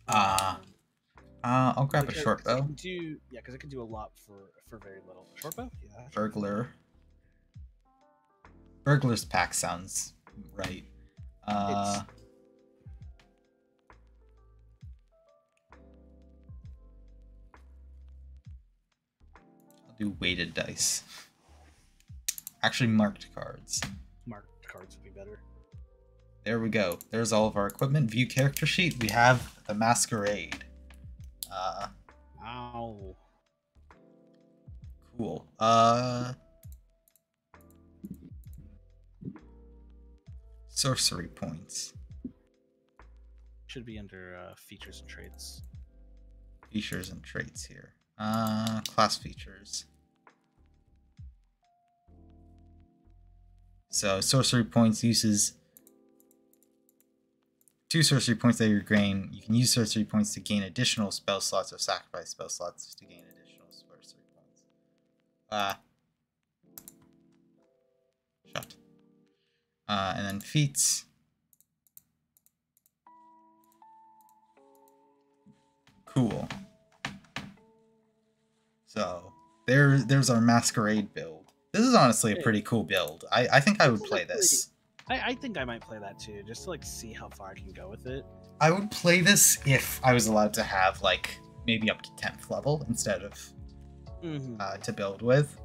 I'll grab a short bow. Because it can do a lot for very little. Short bow? Yeah. Burglar. Burglar's pack sounds right. I'll do weighted dice. Actually, marked cards. Marked cards would be better. There we go. There's all of our equipment. View character sheet. We have the Masquerade. Ow. Cool. Sorcery points. Should be under features and traits. Features and traits here. Class features. So sorcery points uses 2 sorcery points that you gain. You can use sorcery points to gain additional spell slots or sacrifice spell slots to gain additional sorcery points. Shut. And then feats. Cool. There's our Masquerade build. This is honestly a pretty cool build. I think I would play this. I think I might play that too, just to like see how far I can go with it. I would play this if I was allowed to have like maybe up to 10th level instead of to build with.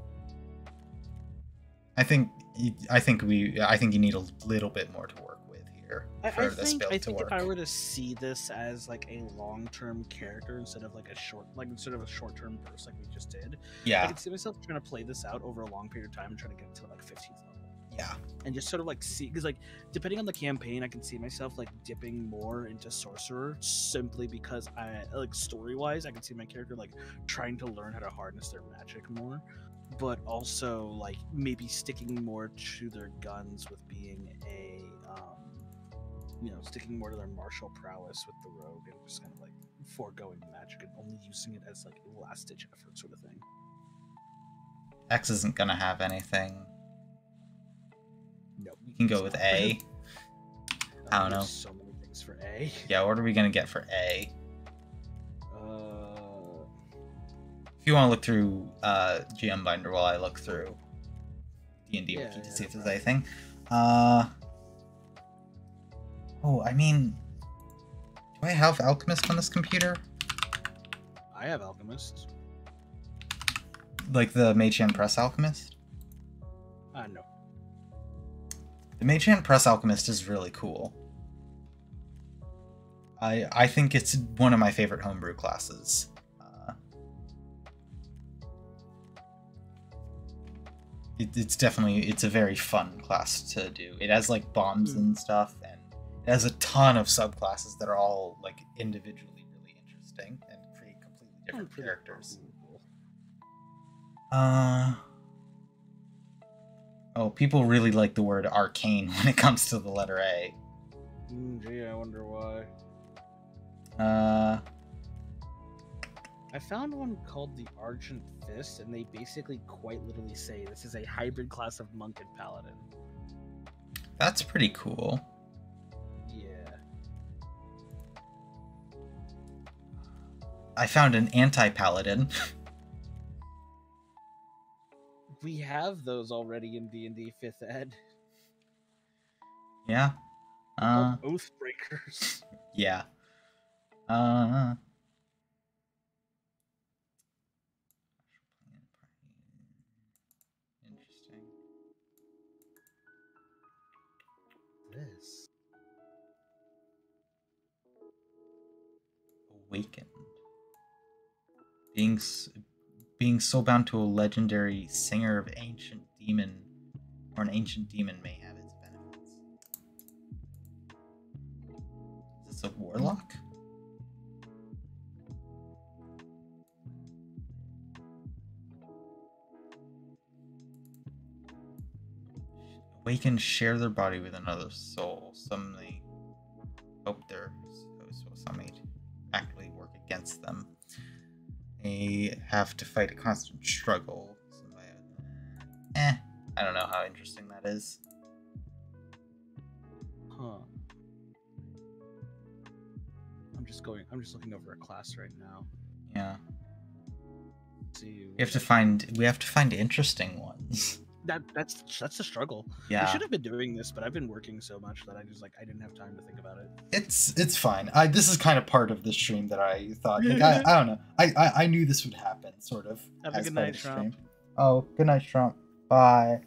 I think you need a little bit more to work with here for this build to work. I think if I were to see this as like a long-term character instead of a short-term burst like we just did, yeah, I could see myself trying to play this out over a long period of time and trying to get to like 15th level. Yeah, and just sort of like see, because like depending on the campaign, I can see myself like dipping more into Sorcerer simply because I like story-wise, I can see my character like trying to learn how to harness their magic more. But also, like, maybe sticking more to their guns with being a, sticking more to their martial prowess with the rogue and just kind of, like, foregoing magic and only using it as, like, a last-ditch effort sort of thing. X isn't gonna have anything. Nope. We can go with A. I don't know. So many things for A. Yeah, what are we gonna get for A? If you want to look through GM Binder while I look through D&D Wiki to see if there's anything. Oh, I mean, do I have Alchemist on this computer? I have Alchemist. Like the Mage Hand Press Alchemist? No. The Mage Hand Press Alchemist is really cool. I think it's one of my favorite homebrew classes. It's a very fun class to do. It has like bombs and stuff, and it has a ton of subclasses that are all like individually really interesting and create completely different characters. Oh, people really like the word arcane when it comes to the letter A. Gee, I wonder why. I found one called the Argent Fist, and they basically quite literally say this is a hybrid class of monk and paladin. That's pretty cool. Yeah. I found an anti-paladin. We have those already in D&D 5th ed. Yeah. Oathbreakers. Yeah. Interesting. This. Awakened. Being so bound to a legendary singer of ancient demon, or an ancient demon may have its benefits. Is this a warlock? Awakened share their body with another soul. Some may hope their some may actively work against them. They have to fight a constant struggle. I don't know how interesting that is. Huh. I'm just looking over a class right now. Yeah. See. We have to find interesting ones. That's the struggle. Yeah. I should have been doing this, but I've been working so much that I didn't have time to think about it. It's fine. This is kind of part of the stream that I thought. Like, I don't know. I knew this would happen, sort of. Have a good night, Trump. Oh, good night, Trump. Bye.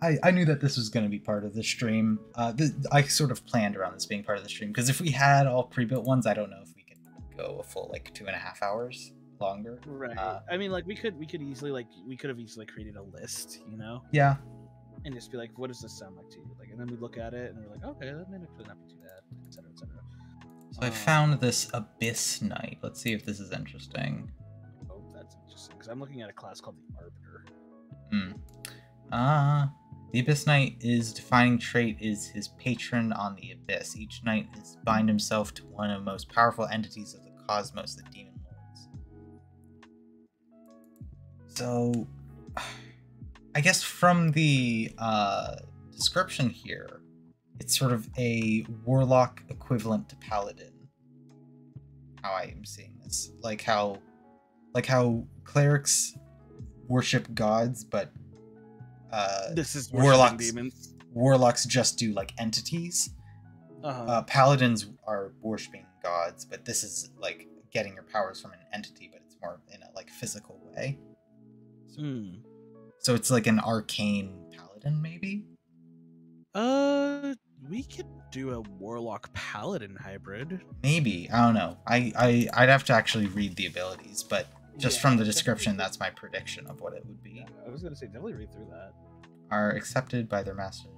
I knew that this was going to be part of the stream. I sort of planned around this being part of the stream because if we had all pre-built ones, I don't know if we could go a full like 2.5 hours longer. Right. I mean, like we could have easily created a list, you know? Yeah. And just be like, what does this sound like to you? Like, and then we look at it and we're like, okay, that may actually not be too bad, etc., etc. So I found this Abyss Knight. Let's see if this is interesting. Oh, that's interesting because I'm looking at a class called the Arbiter. The Abyss Knight's defining trait is his patron on the Abyss. Each knight is bind himself to one of the most powerful entities of the cosmos, the Demon Lords. So, I guess from the description here, it's sort of a warlock equivalent to paladin. How I am seeing this, like like how clerics worship gods, but this is warlocks just do like entities. Paladins are worshiping gods, but this is like getting your powers from an entity, but it's more in a like physical way. So it's like an arcane paladin, maybe. We could do a warlock paladin hybrid. Maybe, I don't know. I'd have to actually read the abilities, but just from the description, that's my prediction of what it would be. I was gonna say definitely read through that. Are accepted by their master.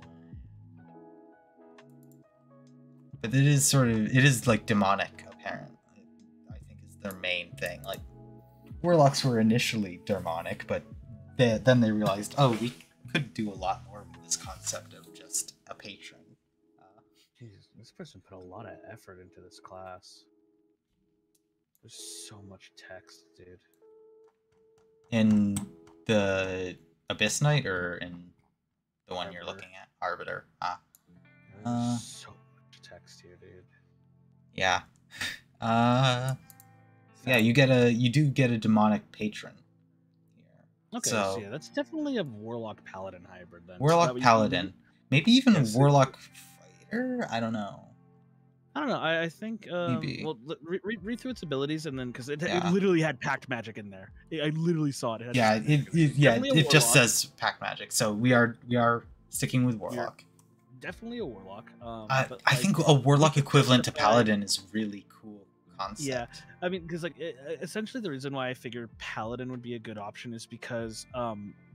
But it is like demonic, apparently. I think is their main thing. Like, warlocks were initially demonic, but then they realized, oh, we could do a lot more with this concept of just a patron. Jesus, this person put a lot of effort into this class. There's so much text, dude. In the Abyss Knight or in the one you're looking at? Arbiter. There's so much text here, dude. Yeah. Yeah, you do get a demonic patron here. Okay, so yeah, that's definitely a warlock paladin hybrid then. Warlock paladin. Maybe even a warlock fighter? I don't know. I think maybe. Well, read through its abilities, and then because it literally had pact magic in there. I literally saw it. It just says pact magic. So we are sticking with warlock. Definitely a warlock. I think a warlock equivalent to paladin is really cool concept. Yeah, I mean, because like essentially the reason why I figured paladin would be a good option is because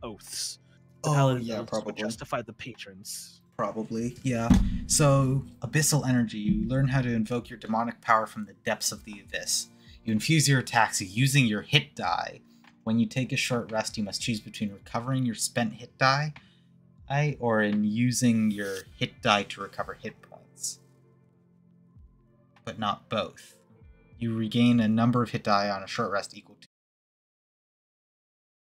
oaths. Probably would justify the patrons. Probably, yeah. So, Abyssal Energy. You learn how to invoke your demonic power from the depths of the abyss. You infuse your attacks using your hit die. When you take a short rest, you must choose between recovering your spent hit die or in using your hit die to recover hit points. But not both. You regain a number of hit die on a short rest equal